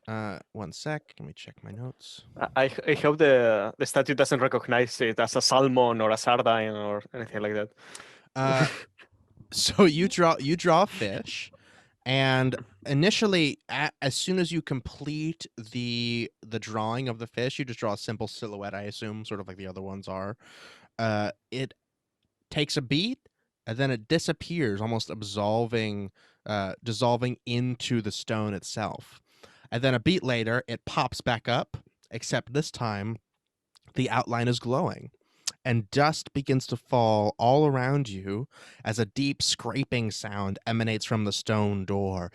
One sec. Let me check my notes. I hope the statue doesn't recognize it as a salmon or a sardine or anything like that. So you draw a fish, and initially, as soon as you complete the drawing of the fish, you just draw a simple silhouette. I assume, sort of like the other ones are. It takes a beat, and then it disappears, almost dissolving into the stone itself. And then a beat later, it pops back up, except this time, the outline is glowing. And dust begins to fall all around you as a deep scraping sound emanates from the stone door.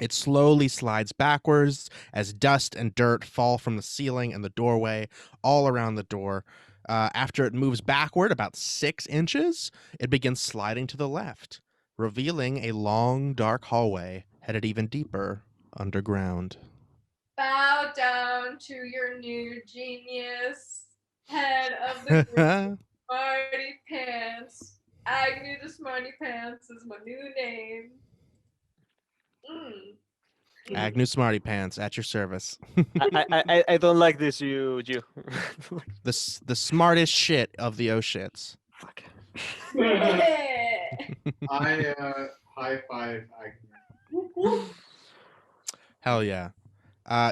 It slowly slides backwards as dust and dirt fall from the ceiling and the doorway all around the door. After it moves backward about 6 inches, it begins sliding to the left, revealing a long, dark hallway headed even deeper underground. Bow down to your new genius, head of the group, Smarty Pants. Agnew the Smarty Pants is my new name. Agnew Smarty Pants at your service. I don't like this, you. The smartest shit of the O-shits. Fuck. I high five Agnew. Hell yeah.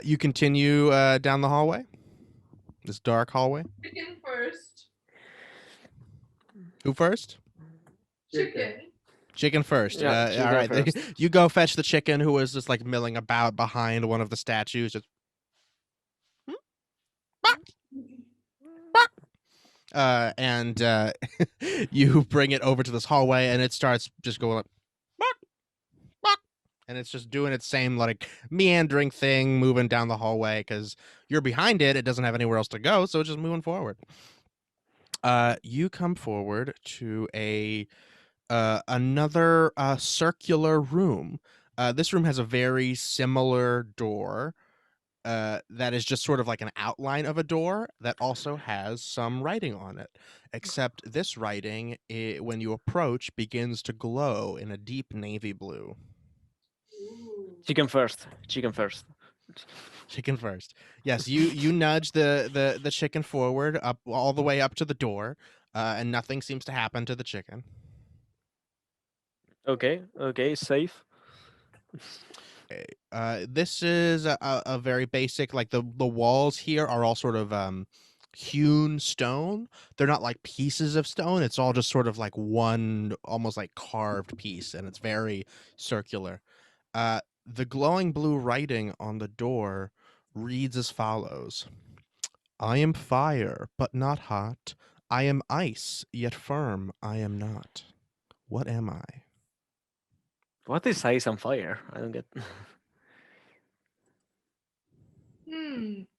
You continue down the hallway? This dark hallway? Chicken first. Who first? Chicken. Chicken first. Yeah, chicken all right. first. You go fetch the chicken who was just like milling about behind one of the statues. Just... and you bring it over to this hallway, and it starts just going like, and it's just doing its same like meandering thing, moving down the hallway because you're behind it. It doesn't have anywhere else to go, so it's just moving forward. You come forward to another circular room. This room has a very similar door that is just sort of like an outline of a door that also has some writing on it. Except this writing, when you approach, begins to glow in a deep navy blue. Chicken first. Chicken first. Chicken first. Yes, you nudge the chicken forward up all the way up to the door, and nothing seems to happen to the chicken. Okay, safe. This is a very basic, like the walls here are all sort of hewn stone. They're not like pieces of stone. It's all just sort of like one almost like carved piece, and it's very circular. The glowing blue writing on the door reads as follows: I am fire, but not hot. I am ice, yet firm I am not. What am I? What is ice and fire? I don't get.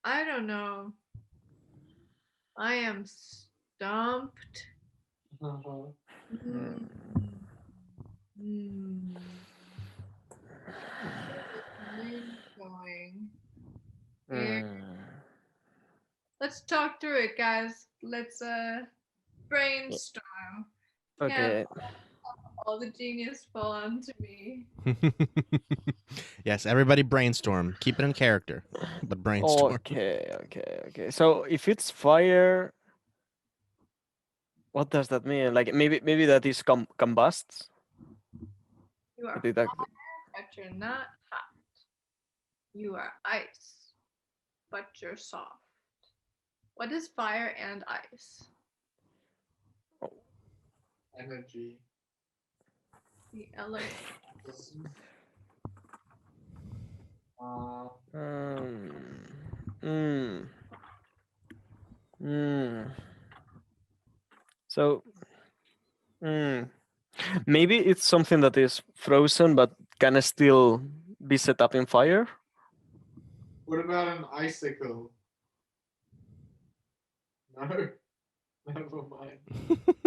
I don't know. I am stumped. Going. Let's talk through it, guys. Let's brainstorm. Okay. All the genius fall onto me. Yes, everybody brainstorm. Keep it in character, but brainstorm. Okay. So if it's fire, What does that mean? Like maybe that is combusts. You are I think that- fire, but you're not hot. You are ice, but you're soft. What is fire and ice? Energy. The element. So, maybe it's something that is frozen but can still be set up in fire. What about an icicle? No, never mind.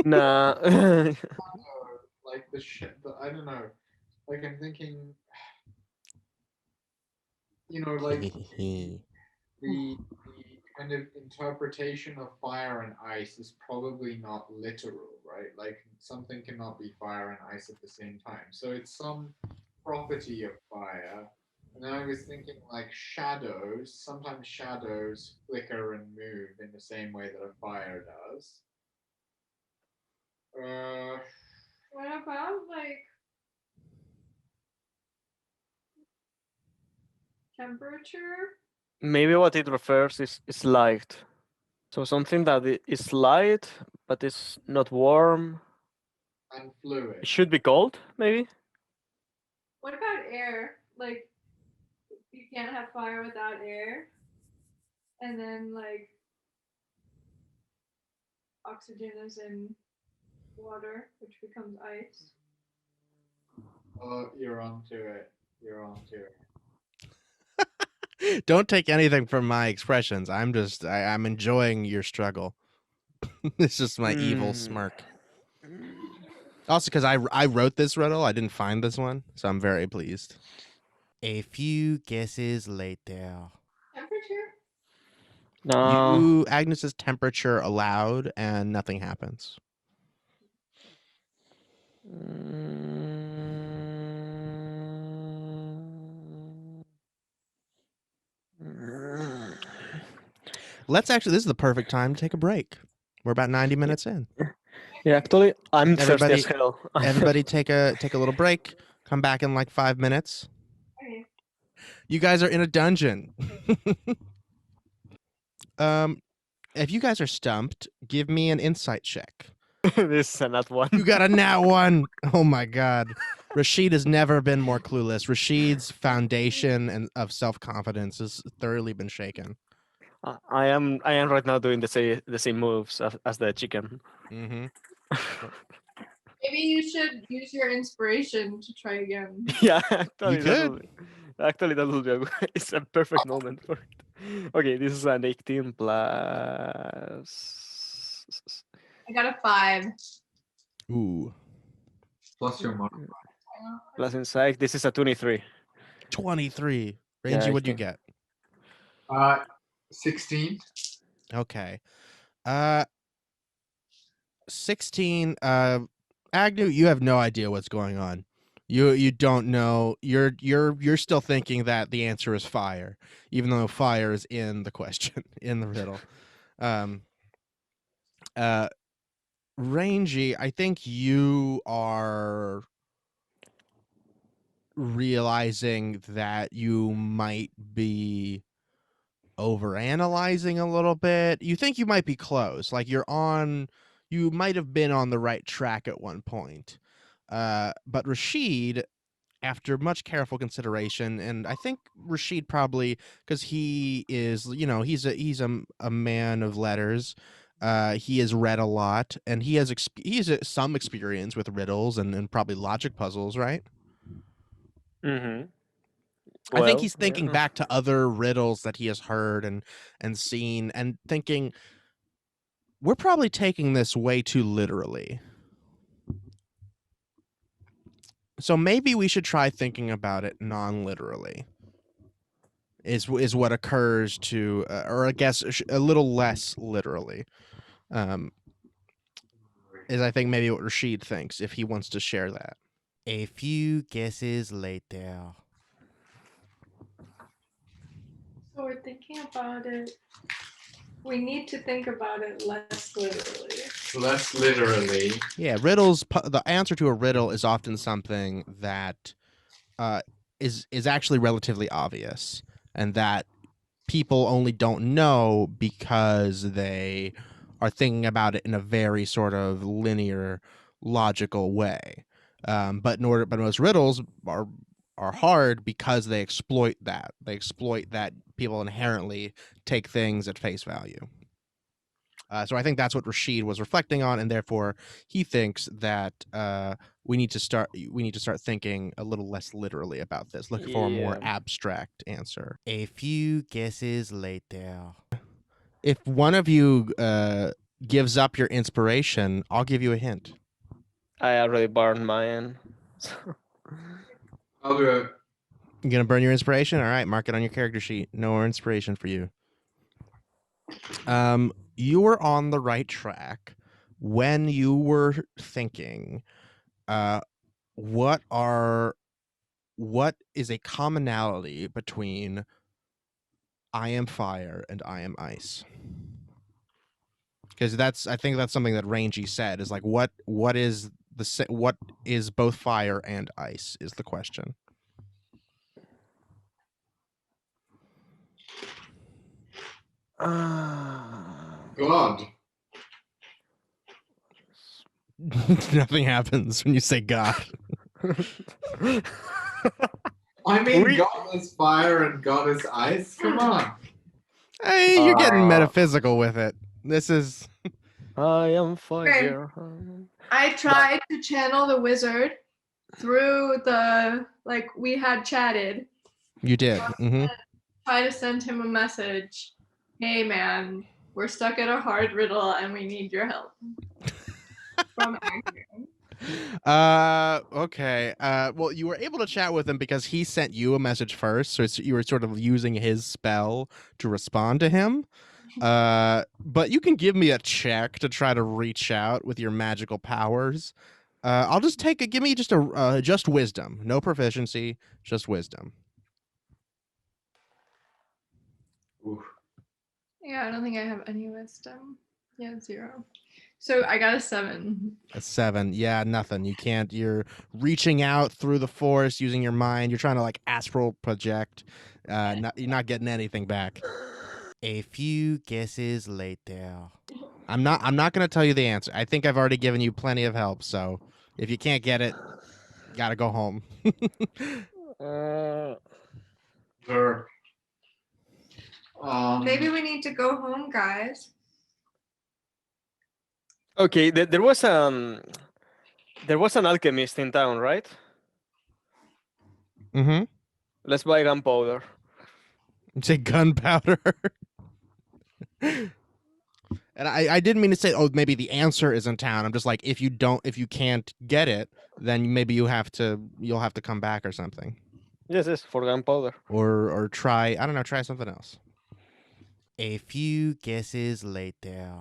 Nah. No, like I don't know. Like I'm thinking, like the kind of interpretation of fire and ice is probably not literal, right? Like something cannot be fire and ice at the same time. So it's some property of fire. And then I was thinking like shadows. Sometimes shadows flicker and move in the same way that a fire does. What about like temperature? Maybe what it refers is light. So something that is light but is not warm. And fluid. It should be cold, maybe. What about air? Like you can't have fire without air. And then like oxygen is in water, which becomes ice. Oh, you're onto it. You're onto it. Don't take anything from my expressions. I'm enjoying your struggle. It's just my evil smirk. Also, because I wrote this riddle, I didn't find this one, so I'm very pleased. A few guesses later. Temperature? No. Agnes's temperature allowed, and nothing happens. This is the perfect time to take a break. We're about 90 minutes in. Yeah, actually, I'm thirsty Everybody- as hell. Everybody take a little break. Come back in like 5 minutes. Okay. You guys are in a dungeon. If you guys are stumped, give me an insight check. This is a nat one. You got a nat one. Oh my god. Rashid has never been more clueless. Rashid's foundation and of self-confidence has thoroughly been shaken. I am right now doing the same moves as the chicken. Mm-hmm. Maybe you should use your inspiration to try again. Yeah, actually, could. that will be it's a perfect moment for it. Okay, this is an 18 plus. I got a 5. Ooh. Plus your mark. Plus insight. This is a 23. 23. Yeah, Rangy, I what'd you think- get? 16. Okay. 16. Agnew, you have no idea what's going on. You don't know. You're still thinking that the answer is fire, even though fire is in the question, in the riddle. Rangy, I think you are realizing that you might be overanalyzing a little bit. You think you might be close. Like you might have been on the right track at one point. But Rashid, after much careful consideration, and I think Rashid probably, because he is, he's a man of letters. He has read a lot, and he has some experience with riddles and probably logic puzzles, right? Mm-hmm. I think he's thinking back to other riddles that he has heard and seen, and thinking, we're probably taking this way too literally. So maybe we should try thinking about it non-literally. Is what occurs to, or I guess a little less literally. Is I think maybe what Rashid thinks, if he wants to share that. A few guesses later. So we're thinking about it. We need to think about it less literally. So that's literally. Yeah, riddles. The answer to a riddle is often something that uh, is actually relatively obvious, and that people only don't know because they are thinking about it in a very sort of linear, logical way. But most riddles are hard because they exploit that. They exploit that people inherently take things at face value. So I think that's what Rashid was reflecting on, and therefore he thinks that we need to start thinking a little less literally about this, looking for a more Yeah. abstract answer. A few guesses later. If one of you gives up your inspiration, I'll give you a hint. I already burned mine. I'll do it. You gonna burn your inspiration? All right, mark it on your character sheet. No more inspiration for you. You were on the right track when you were thinking, what is a commonality between I am fire and I am ice? Because I think that's something that Rangy said, is like what is both fire and ice is the question. God. Nothing happens when you say God. I mean, God is fire and God is ice. Come on. Hey, you're getting metaphysical with it. This is I am fire. I tried to channel the wizard through the, like, we had chatted. You did. Mm-hmm. Try to send him a message. Hey man, we're stuck at a hard riddle and we need your help. From Agnew. Okay. Well, you were able to chat with him because he sent you a message first, so you were sort of using his spell to respond to him. But you can give me a check to try to reach out with your magical powers. I'll just give me just just wisdom, no proficiency, just wisdom. Oof. Yeah, I don't think I have any wisdom. Yeah, 0. So I got a 7. A 7. Yeah, nothing. You can't. You're reaching out through the forest using your mind. You're trying to like astral project. You're not getting anything back. A few guesses later. I'm not going to tell you the answer. I think I've already given you plenty of help. So if you can't get it, gotta go home. Sure. Maybe we need to go home, guys. Okay, there was an alchemist in town, right? Mm-hmm. Let's buy gunpowder. Say gunpowder. And I didn't mean to say, oh, maybe the answer is in town. I'm just like, if you can't get it, then maybe you'll have to come back or something. Yes, for gunpowder. Or try, I don't know, try something else. A few guesses later.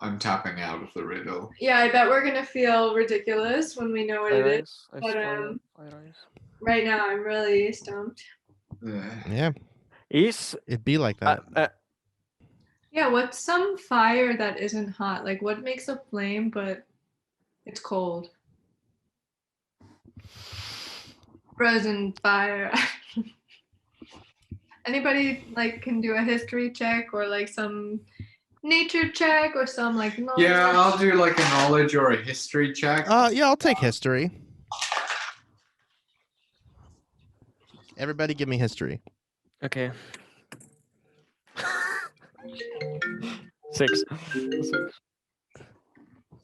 I'm tapping out of the riddle. Yeah, I bet we're gonna feel ridiculous when we know what it is. But right now I'm really stumped. Yeah. It'd be like that. Yeah, what's some fire that isn't hot? Like what makes a flame but it's cold? Frozen fire. Anybody like can do a history check or like some nature check or some like knowledge? Yeah, I'll do like a knowledge or a history check. Yeah, I'll take history. Everybody give me history. Okay. 6.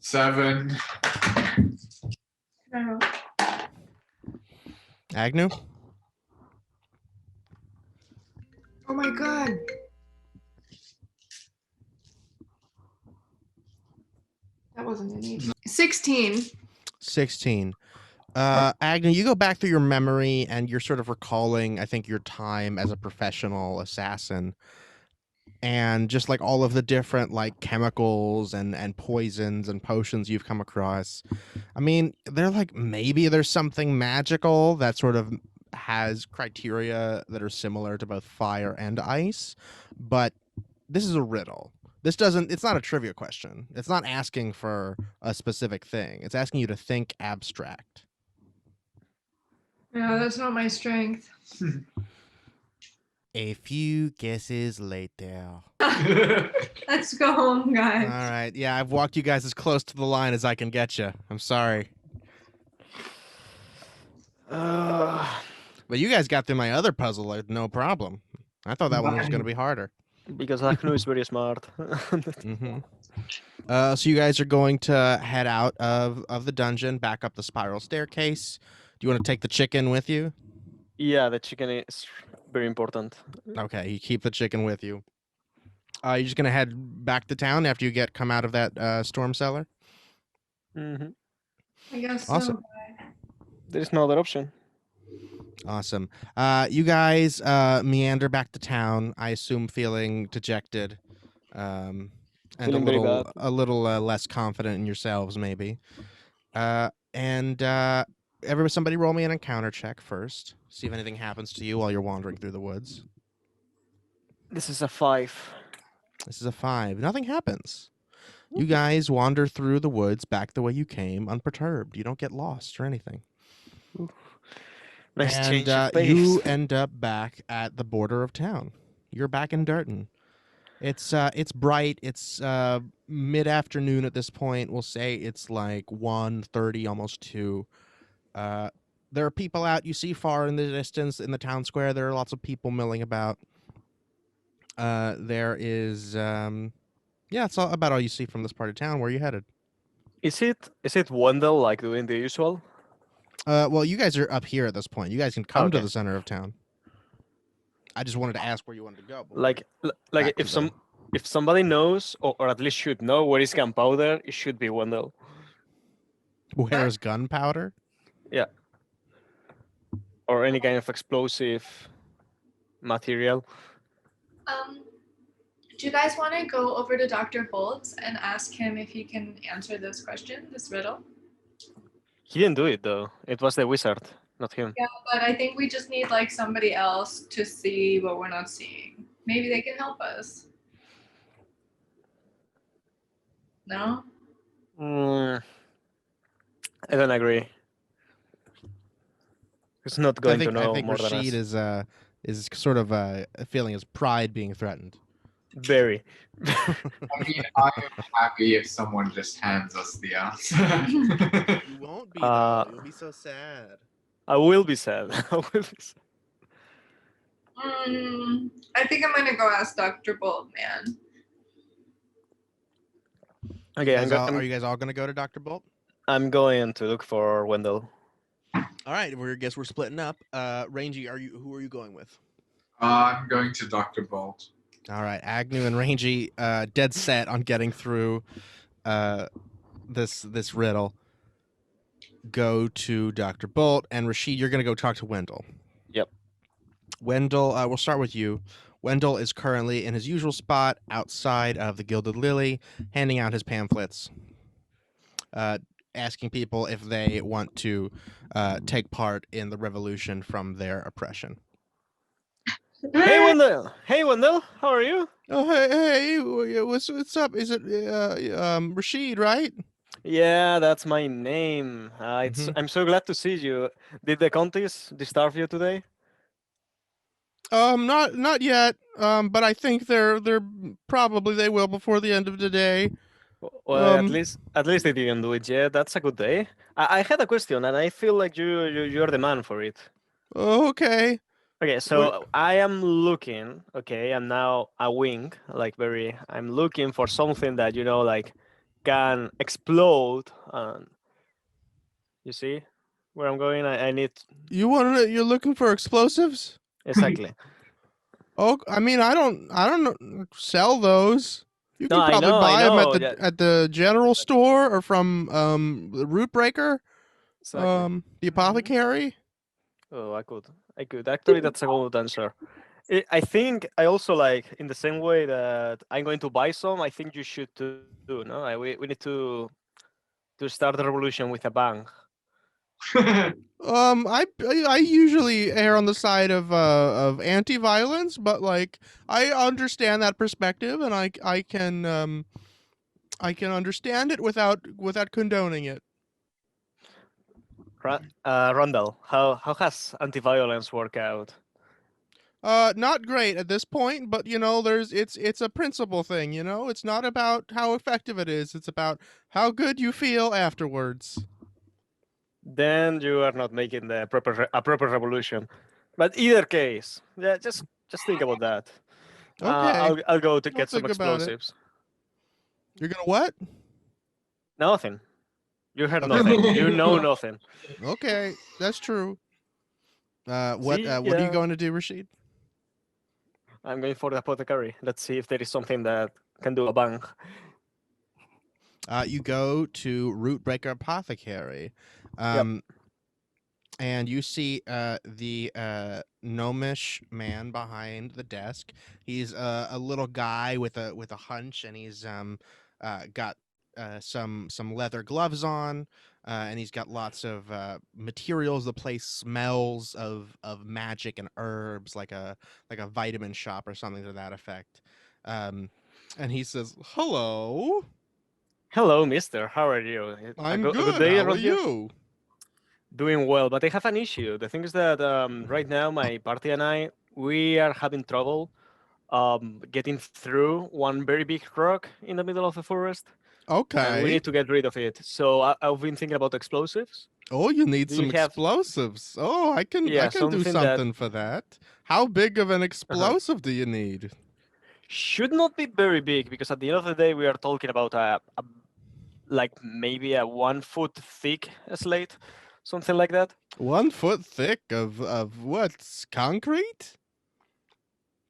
7. No. Agnew? Oh my god. That wasn't any. 16. 16. Agnew, you go back through your memory and you're sort of recalling, I think, your time as a professional assassin. And just like all of the different like chemicals and poisons and potions you've come across. I mean, they're like, maybe there's something magical that sort of has criteria that are similar to both fire and ice, but this is a riddle. It's not a trivia question. It's not asking for a specific thing. It's asking you to think abstract. Yeah, that's not my strength. A few guesses later. Let's go home, All guys. right. Yeah, I've walked you guys as close to the line as I can get you. I'm sorry. But you guys got through my other puzzle like no problem. I thought that one was going to be harder. Because Agnew is very smart. Mm-hmm. So you guys are going to head out of the dungeon, back up the spiral staircase. Do you want to take the chicken with you? Yeah, the chicken is very important. Okay, you keep the chicken with you. You're just gonna head back to town after you come out of that storm cellar. Mm-hmm. I guess Awesome. so. There is no other option. Awesome. You guys meander back to town. I assume feeling dejected, and Feeling very bad. a little less confident in yourselves, maybe. Somebody roll me an encounter check first. See if anything happens to you while you're wandering through the woods. This is a 5. This is a 5. Nothing happens. You guys wander through the woods back the way you came, unperturbed. You don't get lost or anything. Nice change And of pace. you end up back at the border of town. You're back in Dirton. It's bright. It's mid-afternoon at this point. We'll say it's like 1:30, almost 2. There are people out. You see far in the distance in the town square. There are lots of people milling about. There is it's about all you see from this part of town. Where are you headed? Is it Wendell like doing the usual? Well, you guys are up here at this point. You guys can come to Okay. the center of town. I just wanted to ask where you wanted to go. Like back if to if somebody knows or at least should know where is gunpowder, it should be Wendell. Where's gunpowder? Yeah. Or any kind of explosive material. Do you guys want to go over to Dr. Bolt's and ask him if he can answer this question, this riddle? He didn't do it though. It was the wizard, not him. Yeah, but I think we just need like somebody else to see what we're not seeing. Maybe they can help us. No? I don't agree. He's not going to know I think more than Rashid us. is sort of feeling his pride being threatened. Very. I mean, I am happy if someone just hands us the answer. You won't be though. You'll be so sad. I will be sad. I will be sad. I think I'm gonna go ask Dr. Bolt, man. Okay, Are you guys all going to go to Dr. Bolt? I'm going to look for Wendell. All right, guess we're splitting up. Rangy, who are you going with? I'm going to Dr. Bolt. All right, Agnew and Rangy, dead set on getting through this riddle. Go to Dr. Bolt, and Rashid, you're going to go talk to Wendell. Yep. Wendell, we'll start with you. Wendell is currently in his usual spot outside of the Gilded Lily, handing out his pamphlets, asking people if they want to take part in the revolution from their oppression. Hey Wendell! Hey Wendell! How are you? Oh hey, what's up? Is it Rashid, right? Yeah, that's my name. I'm so glad to see you. Did the contest disturb you today? Not yet. But I think they're probably they will before the end of the day. Well, at least they didn't do it yet. That's a good day. I had a question, and I feel like you're the man for it. Oh, okay. Okay, so I am looking. Okay, I'm now a wing. I'm looking for something that like can explode. And you see where I'm going? I need. You're looking for explosives? Exactly. Oh, I mean, I don't sell those. You No, can probably buy them at the general store or from the Root Breaker, Exactly. the apothecary. Oh, I could. Actually, that's a good answer. I think I also like in the same way that I'm going to buy some. I think you should too. No, we need to start the revolution with a bang. I usually err on the side of anti-violence, but like I understand that perspective, and I can understand it without condoning it. Rondell, how has anti-violence worked out? Not great at this point, but you know, it's a principle thing, you know? It's not about how effective it is, it's about how good you feel afterwards. Then you are not making the a proper revolution. But either case, yeah, just think about that. Okay, I'll go to I'll get some think about it. explosives. You're gonna what? Nothing. You heard Okay. nothing. You know nothing. Okay, that's true. What See, what are you going to do, Rashid? I'm going for the apothecary. Let's see if there is something that can do a bang. You go to Rootbreaker Apothecary. And you see the gnomish man behind the desk. He's a little guy with a hunch, and he's got some leather gloves on, and he's got lots of materials. The place smells of magic and herbs, like a vitamin shop or something to that effect. And he says, "Hello, Hello, mister. How are you? I'm A good good. day How are around here? you?" Doing well, but I have an issue. The thing is that right now my party and we are having trouble getting through one very big rock in the middle of the forest, and we Okay. need to get rid of it. So I've been thinking about explosives. Oh, you need Do you some have explosives. Oh, I yeah can do something that something for that. How big of an uh explosive do you need? should not be very big because at the end of the day we are talking about a like maybe a 1 foot thick slate, something like that. 1 foot thick of what's concrete?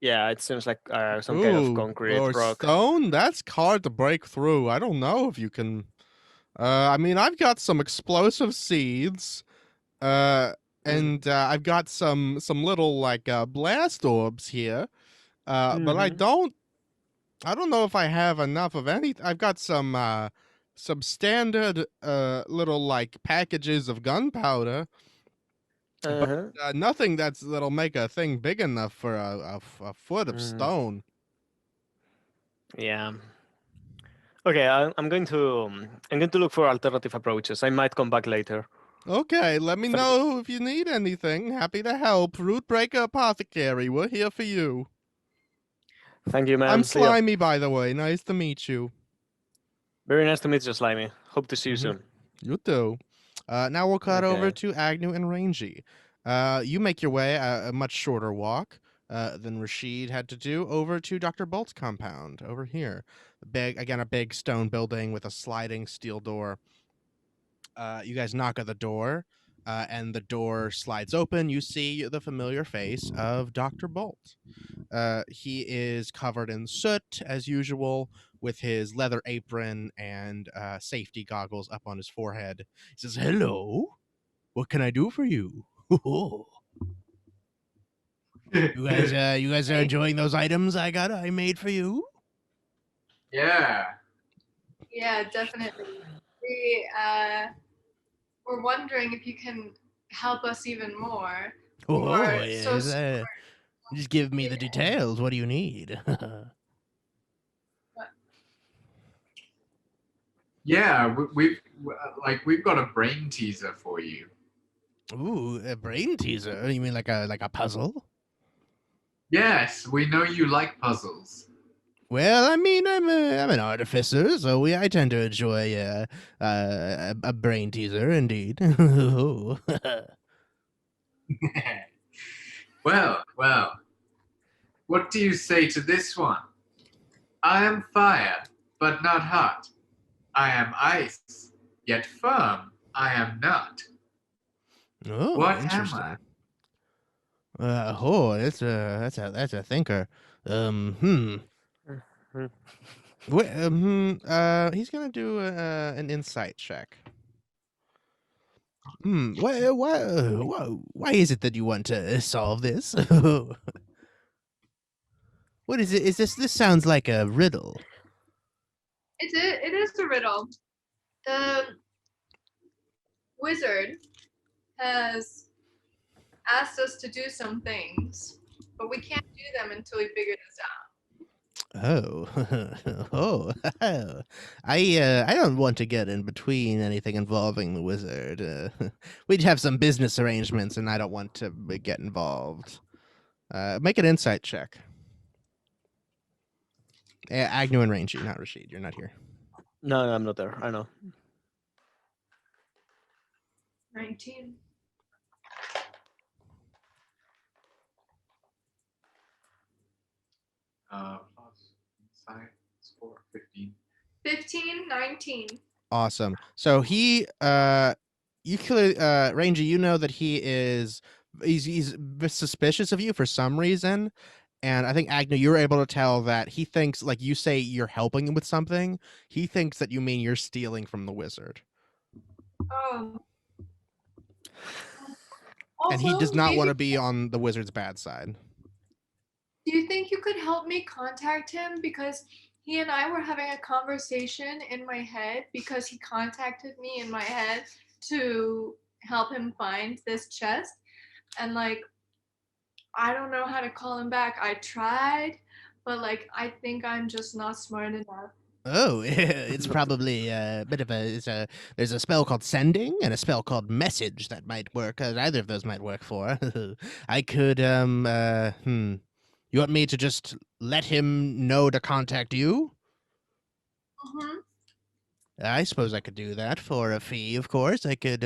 Yeah, it seems like some kind of Ooh, concrete or rock. stone? That's hard to break through. I don't know if you can. I mean, I've got some explosive seeds. Uh, and I've got some little like blast orbs here. But Mm-hmm. I don't know if I have enough of any. I've got some standard little like packages of gunpowder, but Uh-huh. nothing that'll make a thing big enough for a foot of Mm, stone. yeah. Okay, I'm going to look for alternative approaches. I might come back later. Okay, let me Thank you. know if you need anything. Happy to help. Rootbreaker Apothecary, we're here for you. Thank you, I'm man. See ya. Slimy, by the way. Nice to meet you. Very nice to meet you, Slimy. Hope to see you Mhm. soon. You too. Now we'll cut over Okay. to Agnew and Rangy. You make your way a much shorter walk than Rashid had to do over to Dr. Bolt's compound over here. A big stone building with a sliding steel door. You guys knock at the door, and the door slides open. You see the familiar face of Dr. Bolt. He is covered in soot as usual, with his leather apron and safety goggles up on his forehead. He says, "Hello, what can I do for you?" You guys are enjoying those items I made for you? Yeah. Yeah, definitely. We're wondering if you can help us even more. Oh, We're so yes. Just give me the details. What do you need? Yeah, we've got a brain teaser for you. Ooh, a brain teaser. You mean like a puzzle? Yes, we know you like puzzles. Well, I mean, I'm an artificer, so I tend to enjoy a brain teaser, indeed. Well, what do you say to this one? I am fire, but not hot. I am ice, yet firm I am not. Oh, What am I? interesting. That's a thinker. Hmm. Mhm. He's gonna do an insight check. Why is it that you want to solve this? What is it? Is this sounds like a riddle? it is a riddle. The wizard has asked us to do some things, but we can't do them until we figure this out. Oh, I don't want to get in between anything involving the wizard. We'd have some business arrangements, and I don't want to get involved. Make an insight check. Agnew and Rangy, not Rashid. You're not here. No, I'm not there. I know. 19. Plus insight, it's 4, 15. 15, 19. Awesome. So he, you clearly, Rangy, you know that he's suspicious of you for some reason. And I think, Agnew, you were able to tell that he thinks, like you say you're helping him with something. He thinks that you mean you're stealing from the wizard. Oh. And he does not maybe- want to be on the wizard's bad side. Do you think you could help me contact him? Because he and I were having a conversation in my head because he contacted me in my head to help him find this chest. And like, I don't know how to call him back. I tried, but like, I think I'm just not smart enough. Oh, it's probably a bit of there's a spell called sending and a spell called message that might work. Either of those might work for. I could, you want me to just let him know to contact you? Mm-hmm. I suppose I could do that for a fee, of course. I could,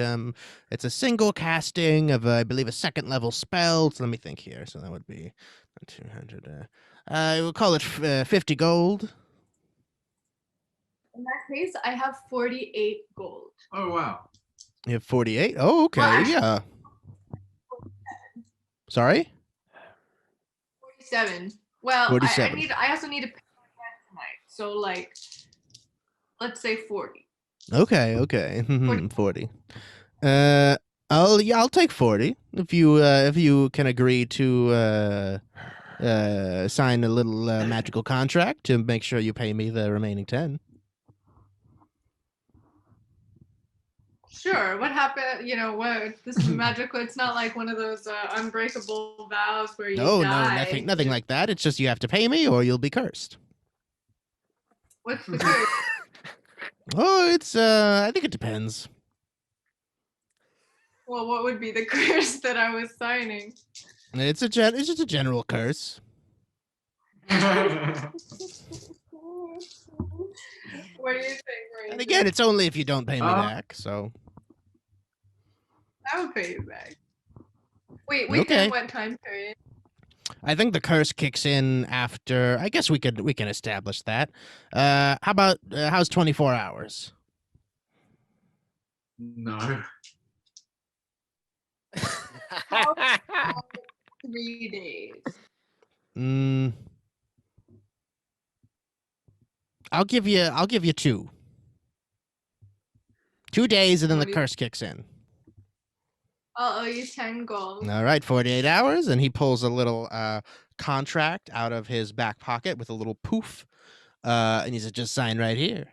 it's a single casting of, I believe, a second level spell. So let me think here. So that would be 200. We'll call it 50 gold. In that case, I have 48 gold. Oh, wow. You have 48? Oh, okay, Well, actually- yeah. Sorry? 47. Well, 47. I also need to pay my rent tonight. So like, let's say 40. Okay. 40. I'll take 40 if you can agree to sign a little magical contract to make sure you pay me the remaining 10. Sure. What happened? You know what? This is magical. It's not like one of those unbreakable vows where you die. No, nothing like that. It's just you have to pay me or you'll be cursed. What's the curse? Oh, it's I think it depends. Well, what would be the curse that I was signing? It's just a general curse. What do you think, Ranger? And again, it's only if you don't pay me Uh, back, so I would pay you back. Wait, Okay. within what time period? I think the curse kicks in after. I guess we can establish that. How about how's 24 hours? No. 3 days. I'll give you 2. 2 days and then What the do you- curse kicks in. I'll owe you 10 gold. All right, 48 hours, and he pulls a little contract out of his back pocket with a little poof, and he says, "Just sign right here."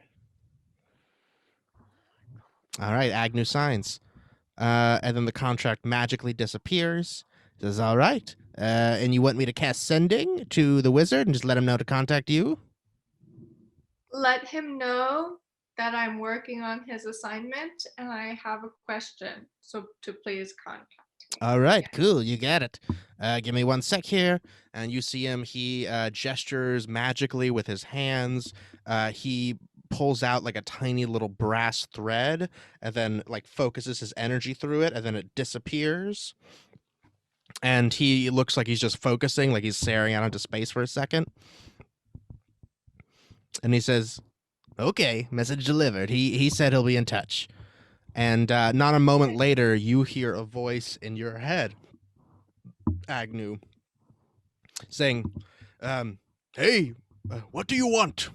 All right, Agnew signs, and then the contract magically disappears. He says, "All right, and you want me to cast sending to the wizard and just let him know to contact you?" Let him know that I'm working on his assignment and I have a question. So to please contact me. All right, cool. You got it. Give me 1 sec here. And you see him. He gestures magically with his hands. He pulls out like a tiny little brass thread and then like focuses his energy through it and then it disappears. And he looks like he's just focusing, like he's staring out into space for a second. And he says, "Okay, message delivered. He said he'll be in touch." And not a moment later, you hear a voice in your head, Agnew, saying, "Hey, what do you want?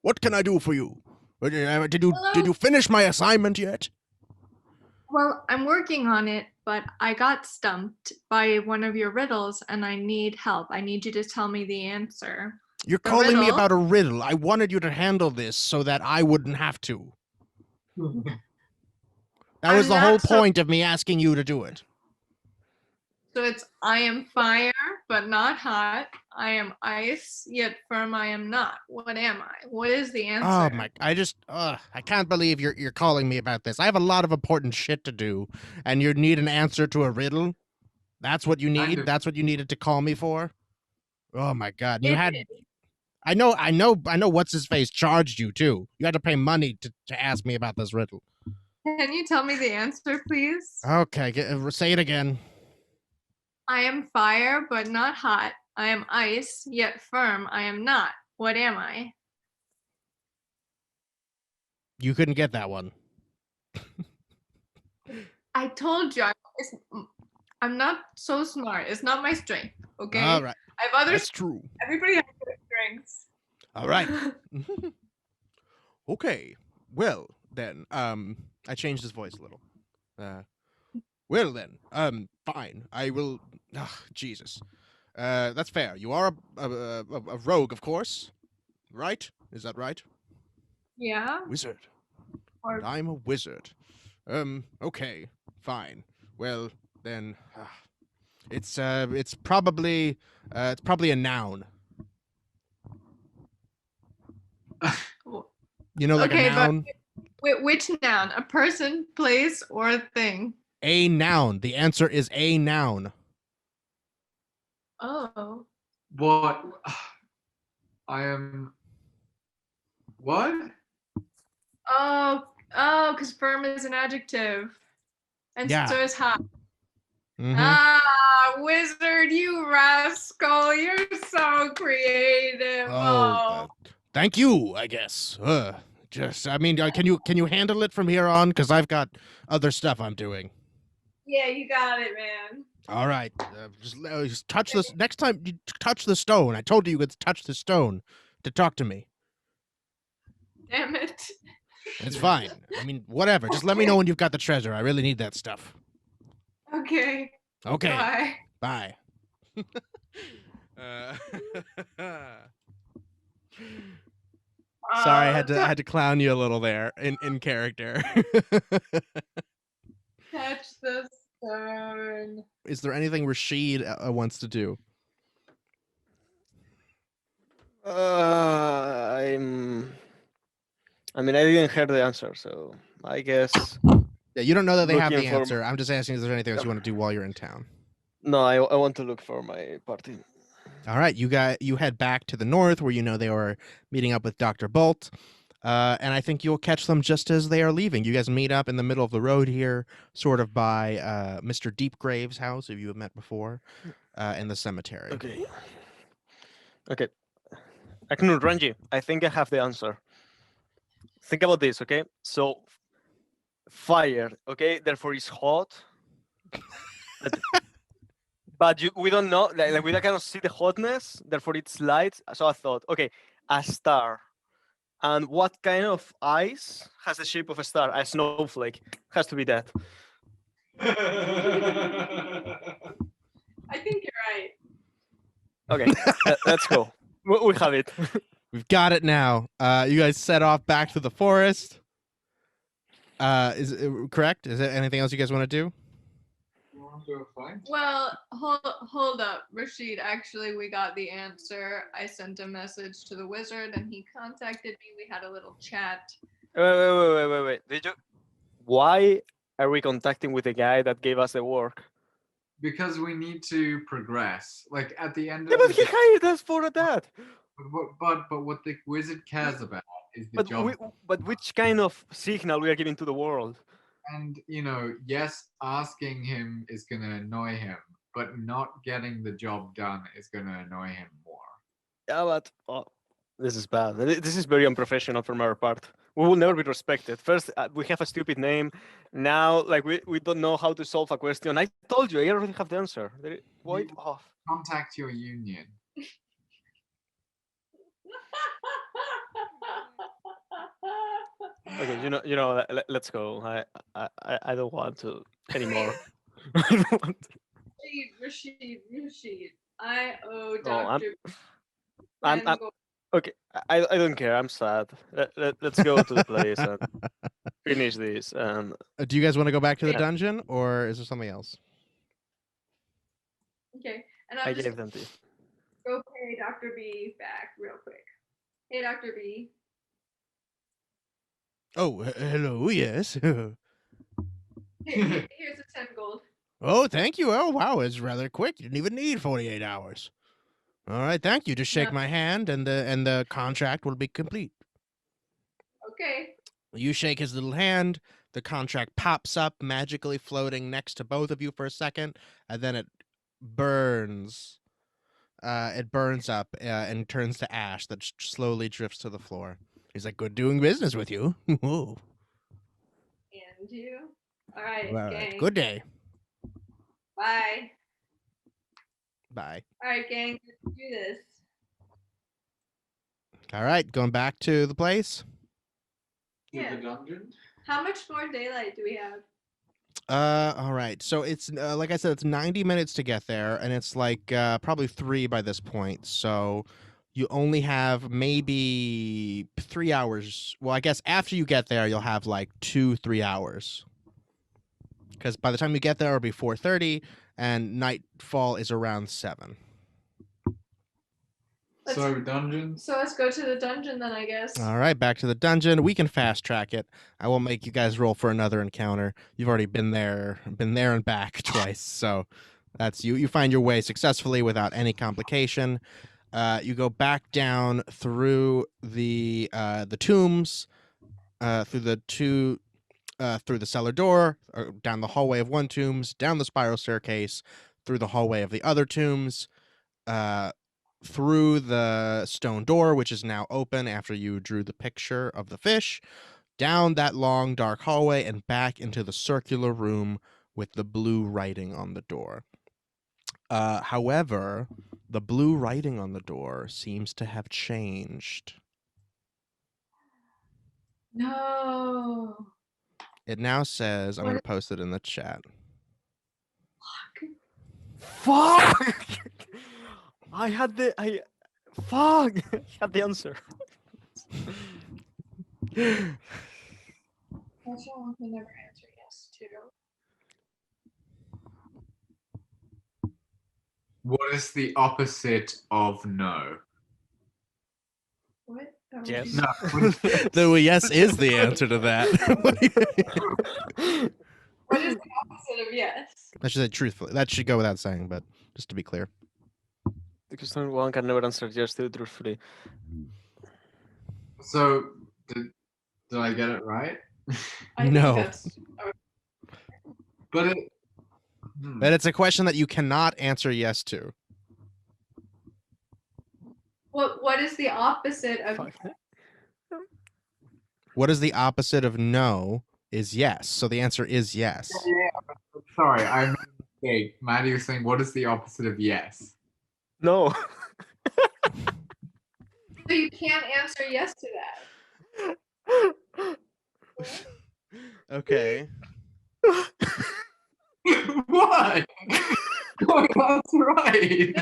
What can I do for you? Did you finish my assignment yet?" Well, I'm working on it, but I got stumped by one of your riddles and I need help. I need you to tell me the answer. You're A calling me riddle? about a riddle. I wanted you to handle this so that I wouldn't have to. That was I'm the whole not so- point of me asking you to do it. So it's I am fire, but not hot. I am ice, yet firm I am not. What am I? What is the answer? Oh my! I can't believe you're calling me about this. I have a lot of important shit to do, and you need an answer to a riddle. That's what you Kind need. of. That's what you needed to call me for. Oh my God! You It had. I know. What's his face charged you too. You had to pay money to ask me about this riddle. Can you tell me the answer, please? Okay, say it again. I am fire, but not hot. I am ice, yet firm I am not. What am I? You couldn't get that one. I told you I'm not so smart. It's not my strength. Okay. All right, I have other. that's true. Everybody has their strengths. All right. Okay. Well, then, I changed his voice a little. Well then, fine. I will. Jesus. That's fair. You are a rogue, of course, right? Is that right? Yeah. Wizard. Or And I'm a wizard. Okay, fine. Well then, it's probably a noun. You know, like Okay, a but- noun. which noun? A person, place, or a thing? A noun. The answer is a noun. Oh. What? I am. What? Oh, because firm is an adjective. And Yeah. so is hot. Mhm. Ah, wizard, you rascal. You're so creative. Oh, thank you. I guess. Can you handle it from here on? Because I've got other stuff I'm doing. Yeah, you got it, man. All right. Just touch this next time. You touch the stone. I told you could touch the stone to talk to me. Damn it. It's fine. I mean, whatever. Just let me know when you've got the treasure. I really need that stuff. Okay. Okay. Bye. Bye. Sorry, I had to clown you a little there in character. Touch the stone. Is there anything Rashid wants to do? I mean, I didn't hear the answer, so I guess. Yeah, you don't know that they have the Looking for- answer. I'm just asking, is there anything else you want to do while you're in town? No, I want to look for my party. All right, you head back to the north where you know they were meeting up with Dr. Bolt. And I think you'll catch them just as they are leaving. You guys meet up in the middle of the road here, sort of by Mr. Deepgrave's house, who you have met before, in the cemetery. Okay. Okay. Aknur, Ranji, I think I have the answer. Think about this, okay? So, fire, okay? Therefore, it's hot. But we don't know, like we cannot see the hotness, therefore it's light. So I thought, okay, a star. And what kind of ice has the shape of a star? A snowflake. Has to be that. I think you're right. Okay, let's go. We have it. We've got it now. You guys set off back to the forest. Is it correct? Is there anything else you guys want to do? You want to go find? Well, hold up, Rashid. Actually, we got the answer. I sent a message to the wizard, and he contacted me. We had a little chat. Wait. Did you? Why are we contacting with the guy that gave us the work? Because we need to progress. Like at the end Yeah, of but the he day, hired us for that. but what the wizard cares about is the job. But which kind of signal we are giving to the world? And yes, asking him is gonna annoy him, but not getting the job done is gonna annoy him more. Yeah, but this is bad. This is very unprofessional from our part. We will never be respected. First, we have a stupid name. Now, like we don't know how to solve a question. I told you, I already have the answer. Wait off. Contact your union. Okay, let's go. I don't want to anymore. I don't want to. Rashid. I owe Oh, Dr. I'm okay. I don't care. I'm sad. Let's go to the place. finish this. Do you guys want to go back to the Yeah. dungeon, or is there something else? Okay, and I I'm just gave them to you. go pay Dr. B back real quick. Hey, Dr. B. Oh, hello, yes. Here's a 10 gold. Oh, thank you. Oh, wow, it's rather quick. You didn't even need 48 hours. All right, thank you. Just shake No. my hand, and the contract will be complete. Okay. You shake his little hand. The contract pops up, magically floating next to both of you for a second, and then it burns. It burns up and turns to ash that slowly drifts to the floor. He's like, "Good doing business with you." Whoa. And you. All right, All right. gang. Good day. Bye. Bye. All right, gang. Let's do this. All right, going back to the place. Yeah. The dungeon? How much more daylight do we have? All right. So it's like I said, it's 90 minutes to get there, and it's like probably 3 by this point. So you only have maybe 3 hours. Well, I guess after you get there, you'll have like 2-3 hours. Because by the time you get there, it'll be 4:30, and nightfall is around 7. So dungeons? So let's go to the dungeon then, I guess. All right, back to the dungeon. We can fast track it. I won't make you guys roll for another encounter. You've already been there and back twice, so that's you. You find your way successfully without any complication. You go back down through the tombs, through the cellar door, or down the hallway of one tombs, down the spiral staircase, through the hallway of the other tombs. Through the stone door, which is now open after you drew the picture of the fish, down that long, dark hallway, and back into the circular room with the blue writing on the door. However, the blue writing on the door seems to have changed. No. It now says, I'm going to post it in the chat. Fuck! I had the answer. Also, I can never answer yes to. What is the opposite of no? What? Yes. No. The yes is the answer to that. What is the opposite of yes? I should say truthfully. That should go without saying, but just to be clear. Because one can never answer yes to truthfully. So, did I get it right? I think No. that's. But it. But it's a question that you cannot answer yes to. What is the opposite of? Fuck. What is the opposite of no is yes. So the answer is yes. Sorry, I made a mistake. Maddie was saying, what is the opposite of yes? No. So you can't answer yes to that. Okay. What? Oh, that's right.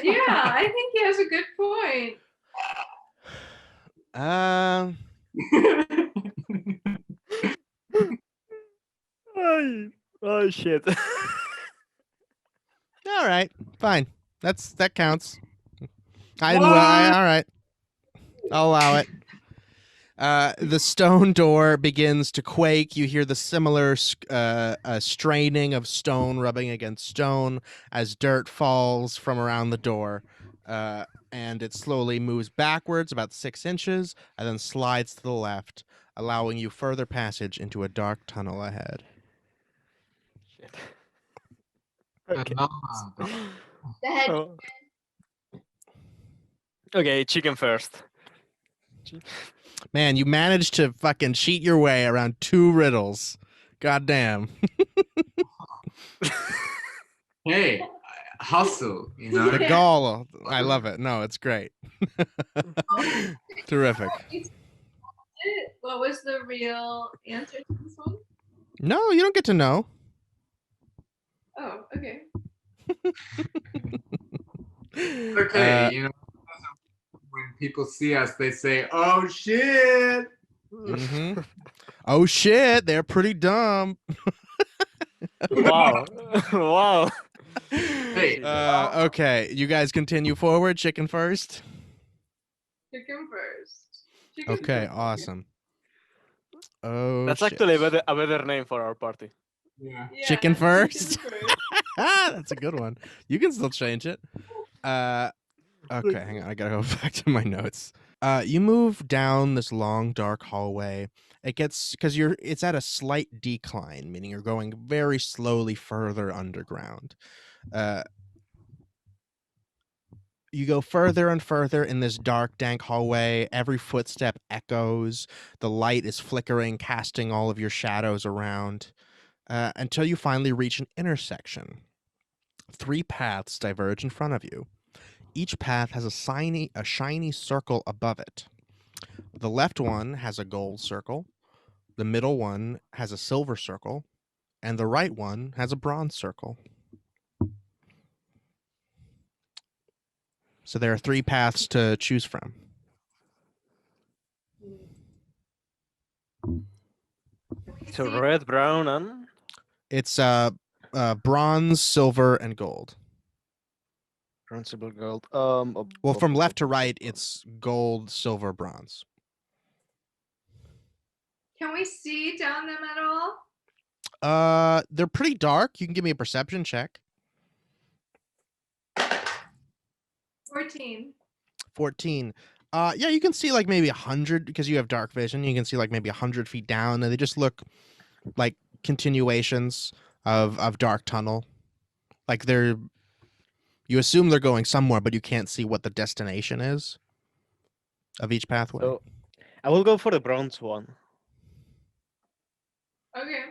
Yeah, I think he has a good point. Oh shit. All right. Fine. That counts. All What? right. I'll allow it. The stone door begins to quake. You hear the similar straining of stone rubbing against stone as dirt falls from around the door. And it slowly moves backwards about 6 inches and then slides to the left, allowing you further passage into a dark tunnel ahead. Shit. Okay. The head. Oh. Okay, chicken first. Man, you managed to fucking cheat your way around 2 riddles. God damn. Hey, hustle, you know? The gall. I love it. No, it's great. Terrific. What was the real answer to this one? No, you don't get to know. Oh, okay. Okay, you know, when people see us, they say, "Oh shit!" Mhm. Oh shit, they're pretty dumb. Wow. Wow. Hey. Okay, you guys continue forward. Chicken first. Chicken first. Chicken Okay, first. awesome. Oh, That's shit. actually a better name for our party. Yeah. Yeah, Chicken first? Chicken first. That's a good one. You can still change it. Okay, hang on. I gotta go back to my notes. You move down this long, dark hallway. It gets because it's at a slight decline, meaning you're going very slowly further underground. You go further and further in this dark, dank hallway. Every footstep echoes. The light is flickering, casting all of your shadows around, until you finally reach an intersection. 3 paths diverge in front of you. Each path has a shiny circle above it. The left one has a gold circle, the middle one has a silver circle, and the right one has a bronze circle. So there are 3 paths to choose from. So red, brown, and It's bronze, silver, and gold. bronze, silver, gold. Well, from left to right, it's gold, silver, bronze. Can we see down them at all? They're pretty dark. You can give me a perception check. 14. 14. Yeah, you can see like maybe 100 because you have dark vision. You can see like maybe 100 feet down, and they just look like continuations of dark tunnel. Like you assume they're going somewhere, but you can't see what the destination is of each pathway. So I will go for the bronze one. Okay.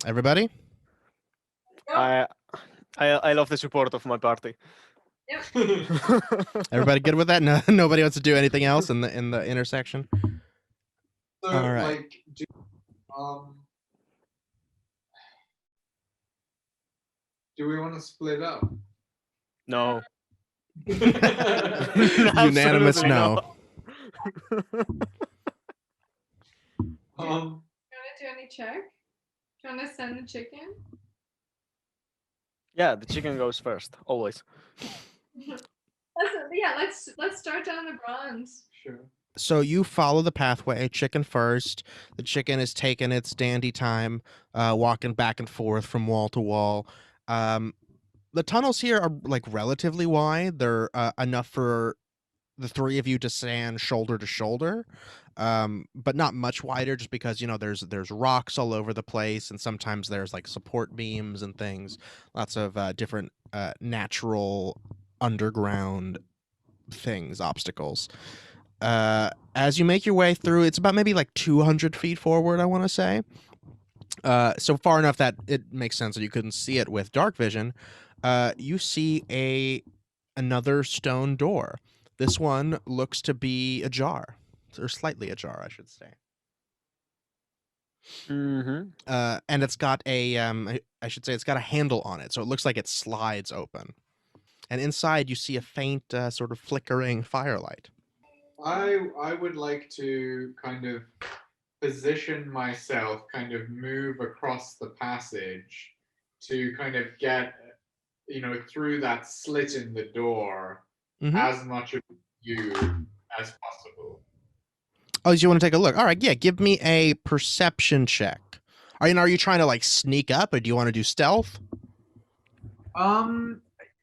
Everybody? Go. I love the support of my party. Yep. Everybody good with that? No, nobody wants to do anything else in the intersection. So, All right. like, do we want to split up? No. Unanimous Absolutely no. You want to do any check? Do you want to send the chicken? Yeah, the chicken goes first, always. Let's start down the bronze. Sure. So you follow the pathway, chicken first. The chicken is taking its dandy time, walking back and forth from wall to wall. The tunnels here are like relatively wide. They're enough for the 3 of you to stand shoulder to shoulder, but not much wider, just because there's rocks all over the place, and sometimes there's like support beams and things. Lots of different natural underground things, obstacles. As you make your way through, it's about maybe like 200 feet forward, I want to say. So far enough that it makes sense that you couldn't see it with dark vision. You see another stone door. This one looks to be ajar, or slightly ajar, I should say. Mm-hmm. And it's got I should say it's got a handle on it, so it looks like it slides open. And inside you see a faint sort of flickering firelight. I would like to kind of position myself, kind of move across the passage to kind of get, through that slit in the door as much of you as possible. Oh, so you want to take a look? All right, yeah. Give me a perception check. Are you trying to like sneak up, or do you want to do stealth?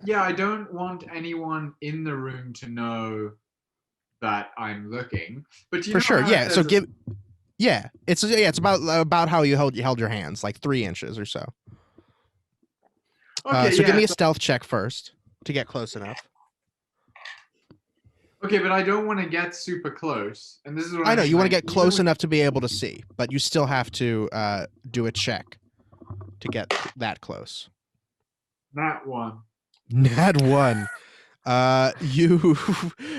Yeah, I don't want anyone in the room to know that I'm looking. But For sure, yeah. So it's about how you held your hands, like 3 inches or so. Okay, so give me a stealth check first to get close enough. Okay, but I don't want to get super close. And this is what I know you want to like, get close enough to be able to see, but you still have to do a check to get that close. That one. Nat 1.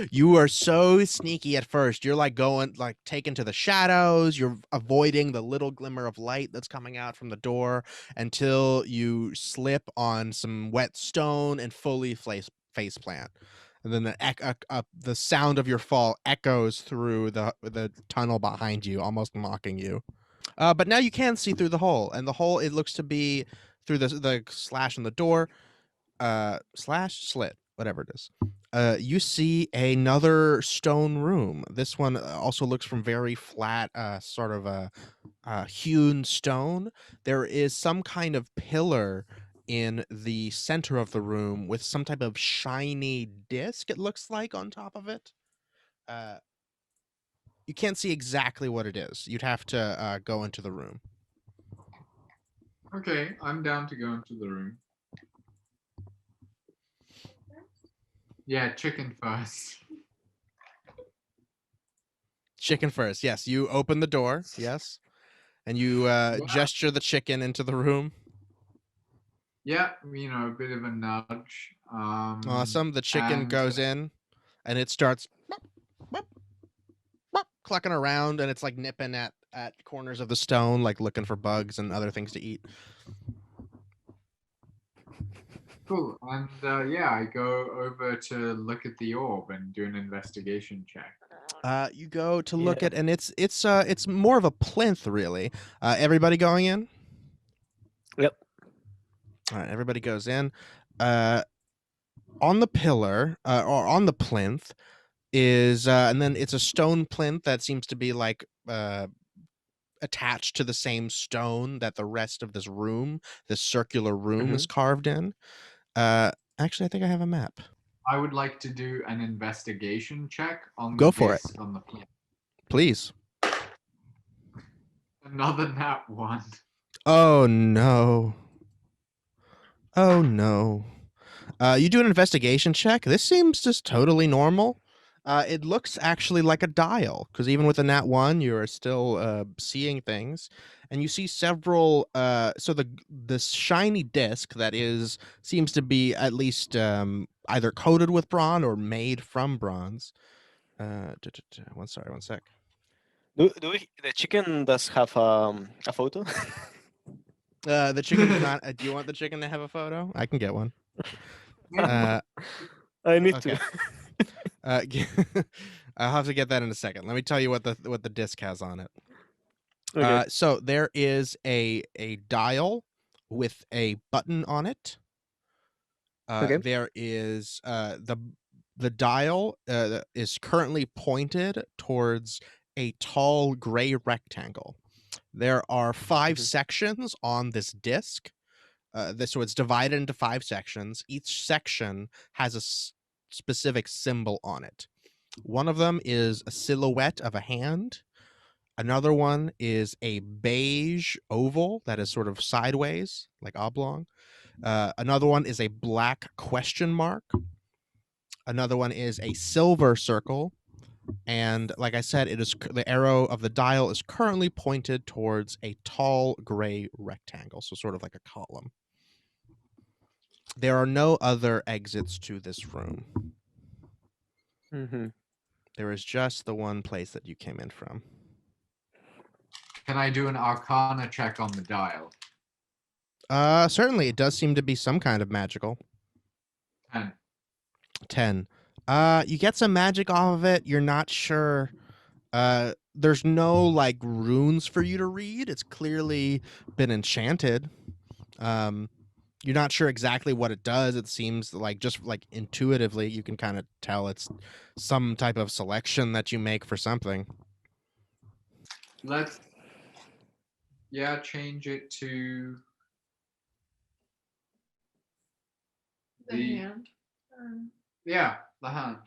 You are so sneaky at first. You're like going, like taken to the shadows. You're avoiding the little glimmer of light that's coming out from the door until you slip on some wet stone and fully face plant. and then the sound of your fall echoes through the tunnel behind you, almost mocking you. But now you can see through the hole, and the hole, it looks to be through the slash in the door, slash slit, whatever it is. You see another stone room. This one also looks from very flat, sort of a hewn stone. There is some kind of pillar in the center of the room with some type of shiny disc, it looks like, on top of it. You can't see exactly what it is. You'd have to go into the room. Okay, I'm down to go into the room. Yeah, chicken first. Chicken first. Yes, you open the door. Yes. And you gesture the chicken into the room. Yeah, a bit of a nudge. Awesome. The chicken goes in, and it starts clucking around, and it's like nipping at corners of the stone, like looking for bugs and other things to eat. Cool. And I go over to look at the orb and do an investigation check. You go to look at, and it's more of a plinth, really. Everybody going in? Yep. All right, everybody goes in. On the pillar, or on the plinth, is and then it's a stone plinth that seems to be like attached to the same stone that the rest of this room, this circular room, is carved in. Actually, I think I have a map. I would like to do an investigation check on Go the for it. disc on the plinth. Please. Another nat 1. Oh no. Oh no. You do an investigation check. This seems just totally normal. It looks actually like a dial, because even with a nat 1, you are still seeing things, and you see several. So the shiny disc that seems to be at least either coated with bronze or made from bronze. One sec. The chicken does have a photo? The chicken does not. Do you want the chicken to have a photo? I can get one. I need Okay. to. I'll have to get that in a second. Let me tell you what the disc has on it. Okay. So there is a dial with a button on it. Okay. There is the dial is currently pointed towards a tall gray rectangle. There are 5 sections on this disc. So it's divided into 5 sections. Each section has a specific symbol on it. One of them is a silhouette of a hand. Another one is a beige oval that is sort of sideways, like oblong. Another one is a black question mark. Another one is a silver circle. And like I said, the arrow of the dial is currently pointed towards a tall gray rectangle, so sort of like a column. There are no other exits to this room. There is just the one place that you came in from. Can I do an Arcana check on the dial? Certainly. It does seem to be some kind of magical. 10. 10. You get some magic off of it. You're not sure. There's no like runes for you to read. It's clearly been enchanted. You're not sure exactly what it does. It seems like just like intuitively you can kind of tell it's some type of selection that you make for something. Let's change it to The hand. the hand.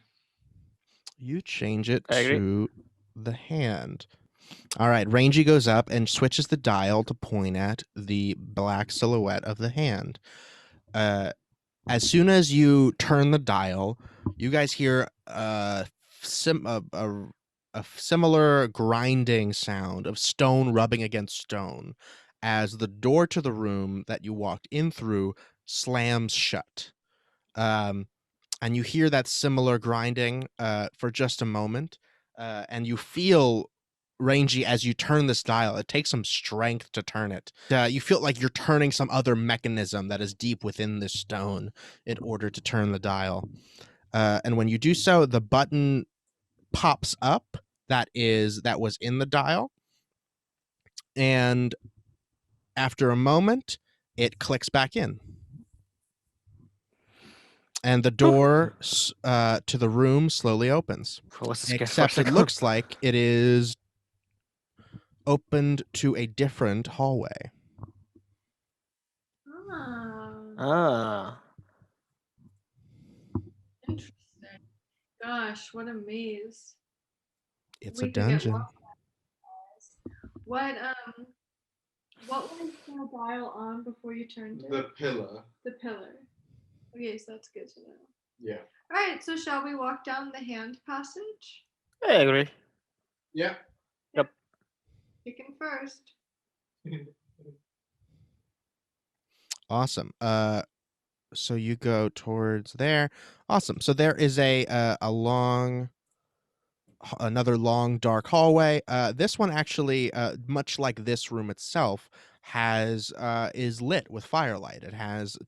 You change it to the hand. All right, Rangy goes up and switches the dial to point at the black silhouette of the hand. As soon as you turn the dial, you guys hear a similar grinding sound of stone rubbing against stone as the door to the room that you walked in through slams shut. And you hear that similar grinding for just a moment, and you feel, Rangy, as you turn this dial, it takes some strength to turn it. You feel like you're turning some other mechanism that is deep within this stone in order to turn the dial. And when you do so, the button pops up that was in the dial, and after a moment, it clicks back in. And the door to the room slowly opens. I was scared for a Except it second. looks like it is opened to a different hallway. Ah. Interesting. Gosh, what a maze. It's We a could get dungeon. lost in this. What was the dial on before you turned it? The pillar. The pillar. Okay, so that's good to know. Yeah. Alright, so shall we walk down the hand passage? I agree. Yeah. Chicken first. Awesome. So you go towards there. Awesome. So there is another long dark hallway. This one actually, much like this room itself, is lit with firelight. It has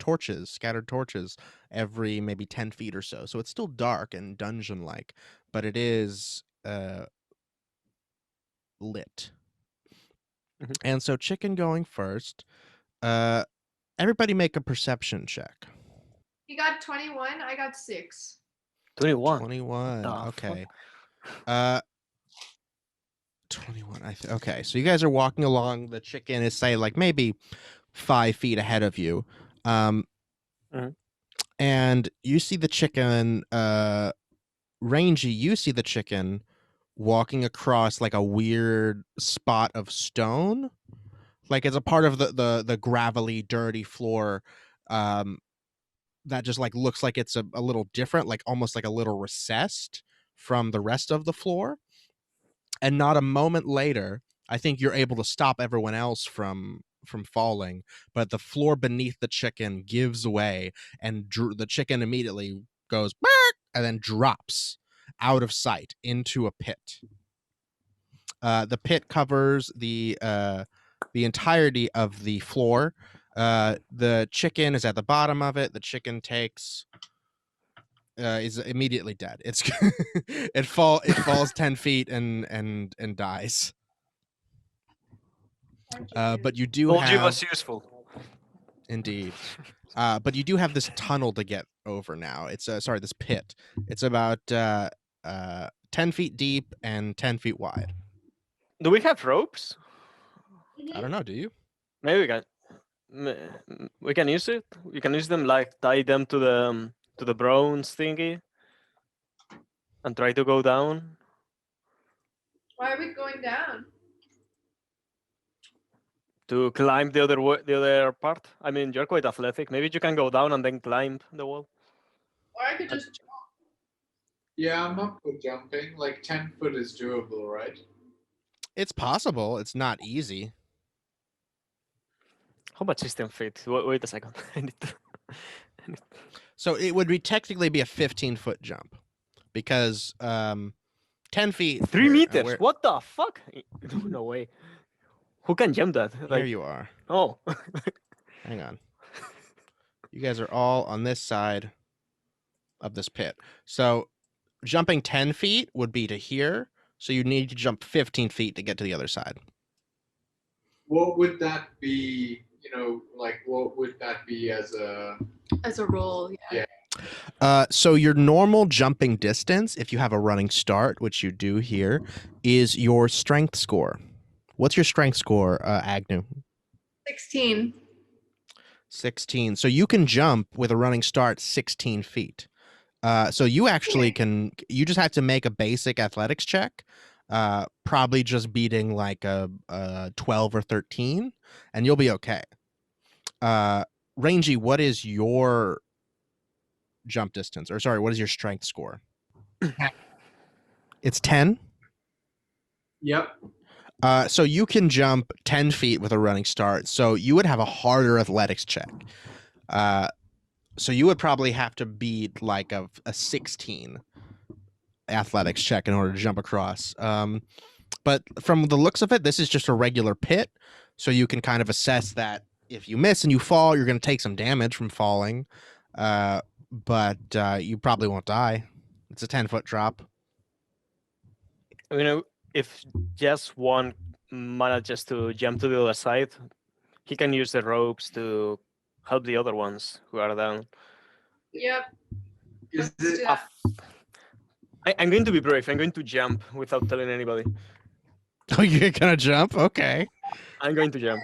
scattered torches, every maybe 10 feet or so. So it's still dark and dungeon-like, but it is lit. Mhm. And so Chicken going first. Everybody make a perception check. He got 21, I got 6. 21. 21. The fuck? Okay. 21. Okay. So you guys are walking along. The Chicken is, say, like maybe 5 feet ahead of you. Mhm. And you see the Chicken, Rangy, you see the Chicken walking across like a weird spot of stone. Like it's a part of the gravelly, dirty floor, that just like looks like it's a little different, like almost like a little recessed from the rest of the floor. And not a moment later, I think you're able to stop everyone else from falling, but the floor beneath the Chicken gives way, and the Chicken immediately goes "Bark," and then drops out of sight into a pit. The pit covers the entirety of the floor. The Chicken is at the bottom of it. The Chicken is immediately dead. It falls 10 feet and dies. But you do Told you have was useful. indeed. But you do have this tunnel to get over now. It's this pit. It's about 10 feet deep and 10 feet wide. Do we have ropes? I don't know. Do you? Maybe we can use it. We can use them, like tie them to the bronze thingy and try to go down. Why are we going down? To climb the other part. I mean, you're quite athletic. Maybe you can go down and then climb the wall. Or I could just jump. Yeah, I'm up for jumping. Like 10 foot is doable, right? It's possible. It's not easy. How much is 10 feet? Wait a second. I need to... So it would technically be a 15-foot jump, because 10 feet. 3 meters. What the fuck? No way. Who can jump that? Here you are. Oh. Hang on. You guys are all on this side of this pit. So jumping 10 feet would be to here. So you need to jump 15 feet to get to the other side. What would that be? Like what would that be as a roll? Yeah. So your normal jumping distance, if you have a running start, which you do here, is your strength score. What's your strength score, Agnew? 16. 16. So you can jump with a running start 16 feet. So you actually you just have to make a basic athletics check, probably just beating like a 12 or 13, and you'll be okay. Rangy, what is your jump distance? Or sorry, what is your strength score? It's 10? Yep. So you can jump 10 feet with a running start. So you would have a harder athletics check. So you would probably have to beat like a 16 athletics check in order to jump across. But from the looks of it, this is just a regular pit. So you can kind of assess that if you miss and you fall, you're going to take some damage from falling. but you probably won't die. It's a 10-foot drop. I mean, if just one manages to jump to the other side, he can use the ropes to help the other ones who are down. Yep. Is Let's it do that. I'm going to be brave. I'm going to jump without telling anybody. Oh, you're gonna jump? Okay. I'm going to jump.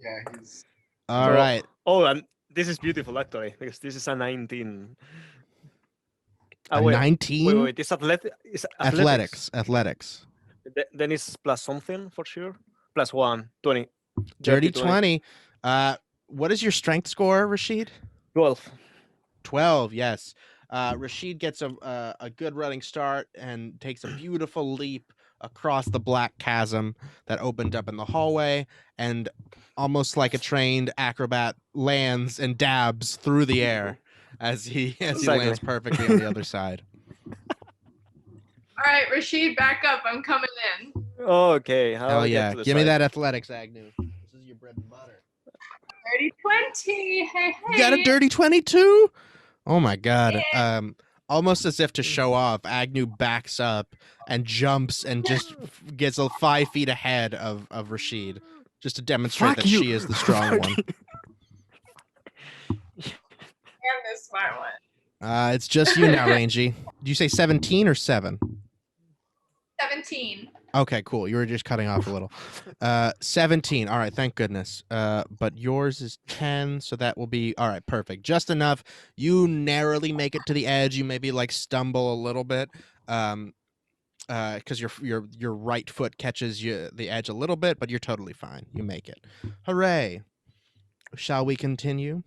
Yeah, he's All So- right. Oh, and this is beautiful actually, because this is a 19. A Wait, 19? wait. It's athletics. Athletics. Then it's plus something for sure. Plus 1, 20. Dirty 20. What is your strength score, Rashid? 12. 12, yes. Rashid gets a good running start and takes a beautiful leap across the black chasm that opened up in the hallway, and almost like a trained acrobat lands and dabs through the air as he Exactly. lands perfectly on the other side. All right, Rashid, back up. I'm coming in. Okay, how Hell I get yeah. to the Give me side? that athletics, Agnew. This is your bread and butter. Dirty 20. Hey, hey. You got a dirty 22? Oh my god. Yeah. Almost as if to show off, Agnew backs up and jumps and just gets 5 feet ahead of Rashid, just to demonstrate Fuck that you. she is the strong Fuck one. you. I'm the smart one. It's just you now, Rangy. Did you say 17 or 7? 17. Okay, cool. You were just cutting off a little. 17. All right, thank goodness. But yours is 10, so that will be all right. Perfect. Just enough. You narrowly make it to the edge. You maybe like stumble a little bit, because your right foot catches the edge a little bit, but you're totally fine. You make it. Hooray! Shall we continue?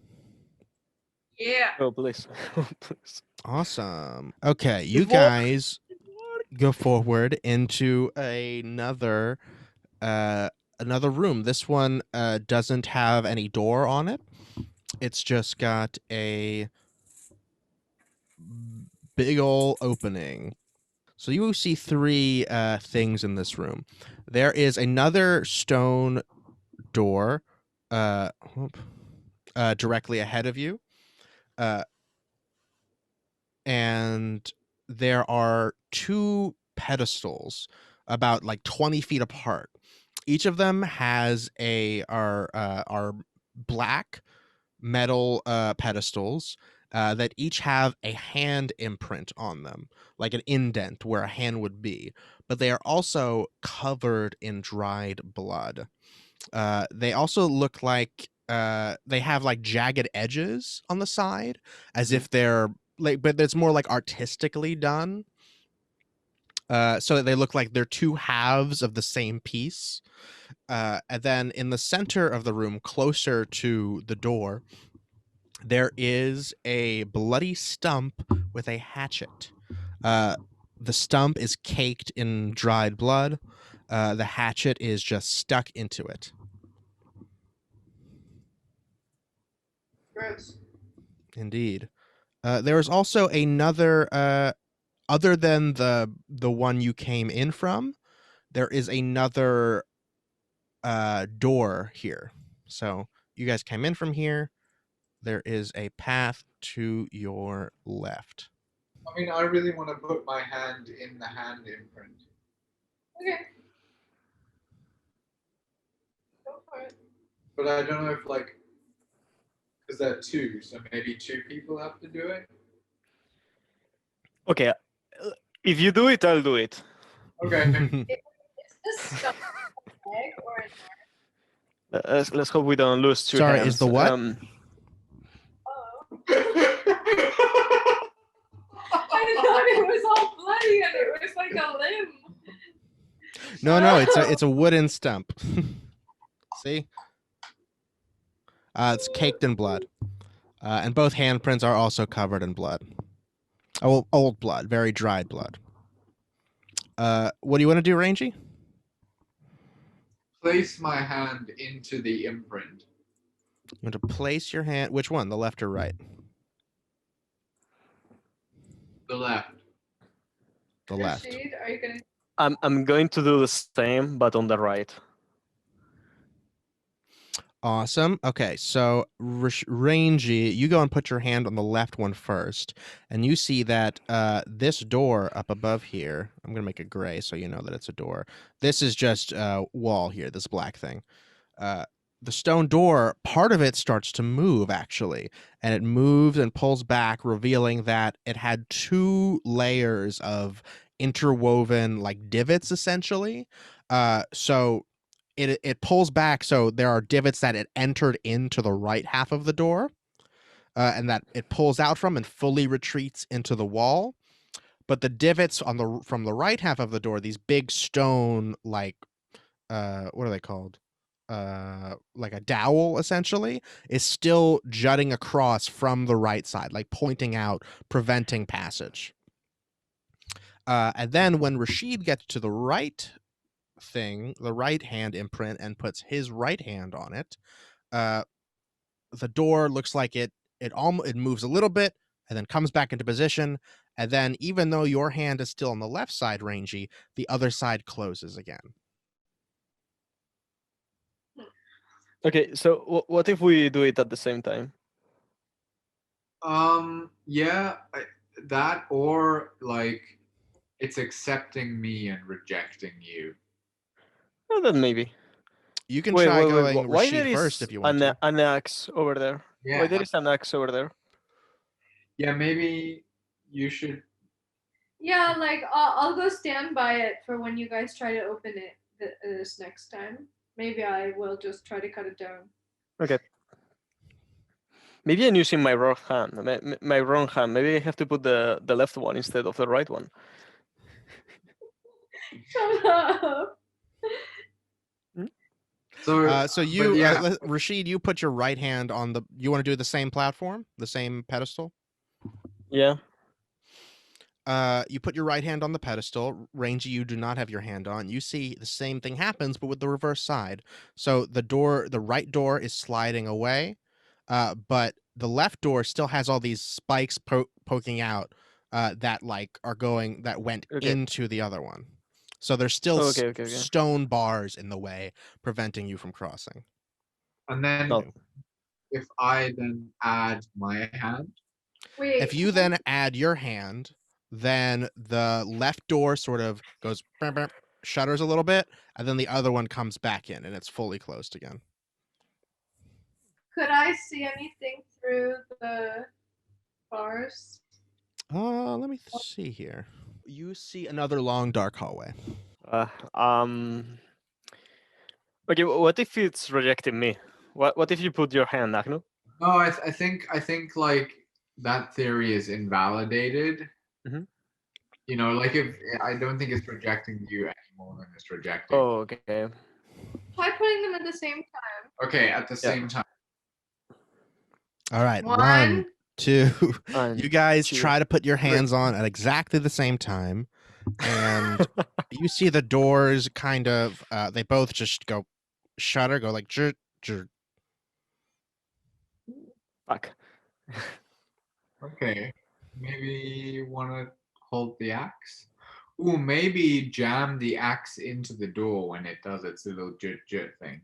Yeah. Oh, please. Oh, please. Awesome. Okay, you It worked. guys go forward into another room. This one doesn't have any door on it. It's just got a big ol' opening. So you will see 3 things in this room. There is another stone door directly ahead of you. And there are 2 pedestals about like 20 feet apart. Each of them has are black metal pedestals that each have a hand imprint on them, like an indent where a hand would be, but they are also covered in dried blood. They also look like they have like jagged edges on the side, as if they're like, but it's more like artistically done. So they look like they're 2 halves of the same piece. And then in the center of the room, closer to the door, there is a bloody stump with a hatchet. The stump is caked in dried blood. The hatchet is just stuck into it. Gross. Indeed. There is also another, other than the one you came in from, there is another door here. So you guys came in from here. There is a path to your left. I mean, I really want to put my hand in the hand imprint. Okay. Go for it. But I don't know if, like, because there are 2, so maybe 2 people have to do it. Okay. If you do it, I'll do it. Okay. Is this stuff a leg or an arm? Let's hope we don't lose 2 Sorry, hands. is the what? Oh. I thought it was all bloody and it was like a limb. No, it's a wooden stump. See? It's caked in blood. And both handprints are also covered in blood. Oh, old blood, very dried blood. What do you want to do, Rangy? Place my hand into the imprint. You want to place your hand. Which one, the left or right? The left. The left. Rashid, are you gonna? I'm going to do the same, but on the right. Awesome. Okay, so Rangy, you go and put your hand on the left one first, and you see that this door up above here. I'm gonna make it gray so you know that it's a door. This is just wall here. This black thing. Uh, the stone door, part of it starts to move actually, and it moves and pulls back, revealing that it had two layers of interwoven like divots essentially. So it pulls back, so there are divots that it entered into the right half of the door, and that it pulls out from and fully retreats into the wall. But the divots on the from the right half of the door, these big stone like what are they called? Like a dowel essentially, is still jutting across from the right side, like pointing out, preventing passage. And then when Rashid gets to the right thing, the right hand imprint, and puts his right hand on it, uh, the door looks like it moves a little bit and then comes back into position. And then even though your hand is still on the left side, Rangy, the other side closes again. Okay, so what if we do it at the same time? Yeah, that or like it's accepting me and rejecting you. Well, then maybe. You can Wait, try wait, wait. going Why there Rashid first is if you want to. an axe over there? Why Yeah, there is an axe over there? yeah, maybe you should. Yeah, like I'll go stand by it for when you guys try to open it this next time. Maybe I will just try to cut it down. Okay. Maybe I'm using my wrong hand. My wrong hand. Maybe I have to put the left one instead of the right one. Shut up. So You, yeah, Rashid, you put your right hand on the. You want to do the same platform, the same pedestal. Yeah. You put your right hand on the pedestal. Rangy, you do not have your hand on. You see the same thing happens, but with the reverse side. So the right door is sliding away, but the left door still has all these spikes poking out that went Okay. into the other one. So there's still Okay. stone bars in the way, preventing you from crossing. and then No. if I then add my hand, Wait. If you then add your hand, then the left door sort of goes shutters a little bit, and then the other one comes back in, and it's fully closed again. Could I see anything through the bars? Let me see here. You see another long, dark hallway. Uh, um. Okay. What if it's rejecting me? What if you put your hand, Agno? no, I think like that theory is invalidated. Mhm. You know, like if I don't think it's rejecting you any more than it's rejecting. Oh, okay. Try putting them at the same time. Okay, at the same time. All right, One. 2. One, You guys two, try to put your hands on at exactly the same time, and you see the doors kind of. They both just go shutter, go like jerk. Fuck. Okay, maybe you want to hold the axe. Ooh, maybe jam the axe into the door when it does its little jut thing.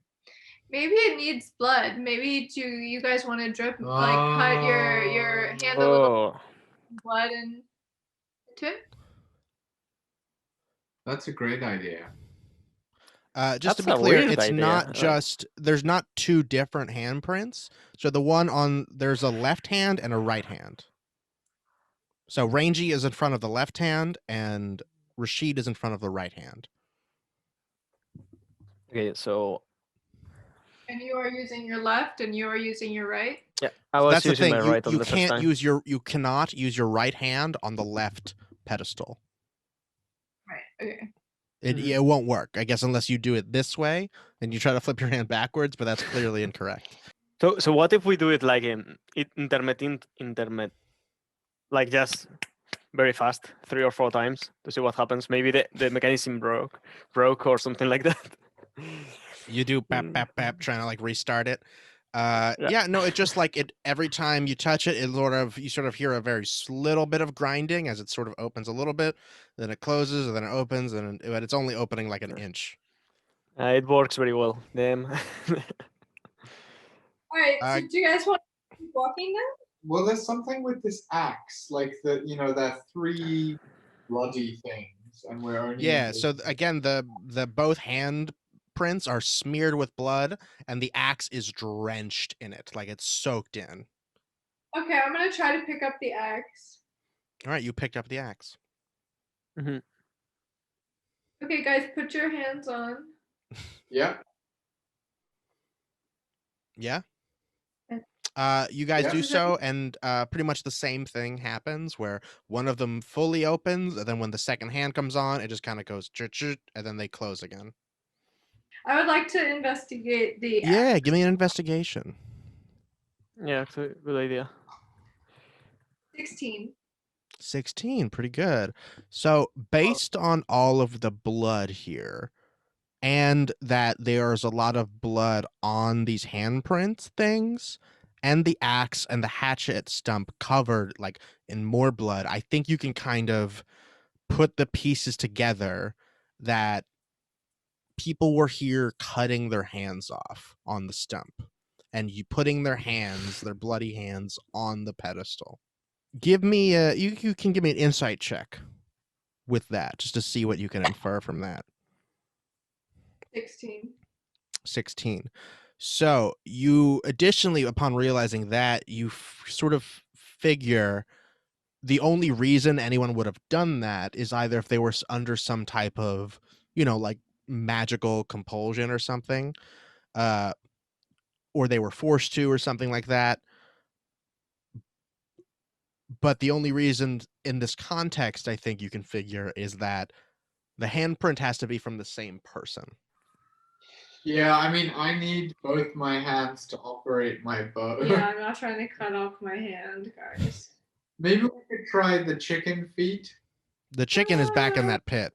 Maybe it needs blood. Maybe you guys want to drip like cut your hand a little Oh. blood into it. That's a great idea. Just to That's be a clear, weird it's idea. not just there's not two different handprints. So the one on there's a left hand and a right hand. So Rangy is in front of the left hand, and Rashid is in front of the right hand. Okay, so And you are using your left, and you are using your right. yeah, I So was that's the using thing. my right on You the first can't time. use you cannot use your right hand on the left pedestal. Right. Okay. It won't work, I guess, unless you do it this way and you try to flip your hand backwards, but that's clearly incorrect. So what if we do it like intermittent, like just very fast, 3 or 4 times to see what happens? Maybe the mechanism broke or something like that. You do bap bap bap, trying to like restart it. Yeah, no, it just like it every time you touch it, you sort of hear a very little bit of grinding as it sort of opens a little bit, then it closes, and then it opens, but it's only opening like an inch. It works very well. Damn. All right. So do you guys want to keep walking then? Well, there's something with this axe, like that 3 bloody things, and we're only. Yeah, so again, the both hand prints are smeared with blood, and the axe is drenched in it, like it's soaked in. Okay, I'm gonna try to pick up the axe. All right, you picked up the axe. Mm-hmm. Okay, guys, put your hands on. Yeah. Yeah. Okay. You guys Yeah. do so, and pretty much the same thing happens where one of them fully opens, and then when the second hand comes on, it just kind of goes chut, and then they close again. I would like to investigate the axe. Yeah, give me an investigation. Yeah, actually, good idea. 16. 16, pretty good. So based on all of the blood here, and that there's a lot of blood on these handprints things, and the axe and the hatchet stump covered like in more blood, I think you can kind of put the pieces together that people were here cutting their hands off on the stump and you putting their hands, their bloody hands, on the pedestal. Give me you can give me an insight check with that just to see what you can infer from that. 16. 16. So you additionally, upon realizing that, you sort of figure the only reason anyone would have done that is either if they were under some type of, like magical compulsion or something, or they were forced to or something like that. But the only reason in this context I think you can figure is that the handprint has to be from the same person. Yeah, I mean, I need both my hands to operate my bow. Yeah, I'm not trying to cut off my hand, guys. Maybe we could try the chicken feet. The chicken is back in that pit,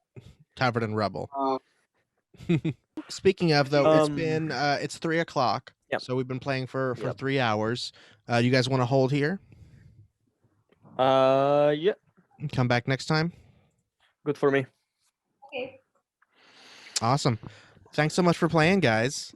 covered in rubble. Speaking of, though, it's 3 o'clock. Yep. So we've been playing for Yep. 3 hours. You guys want to hold here? Yeah, Come back next time? good for me. Okay. Awesome. Thanks so much for playing, guys.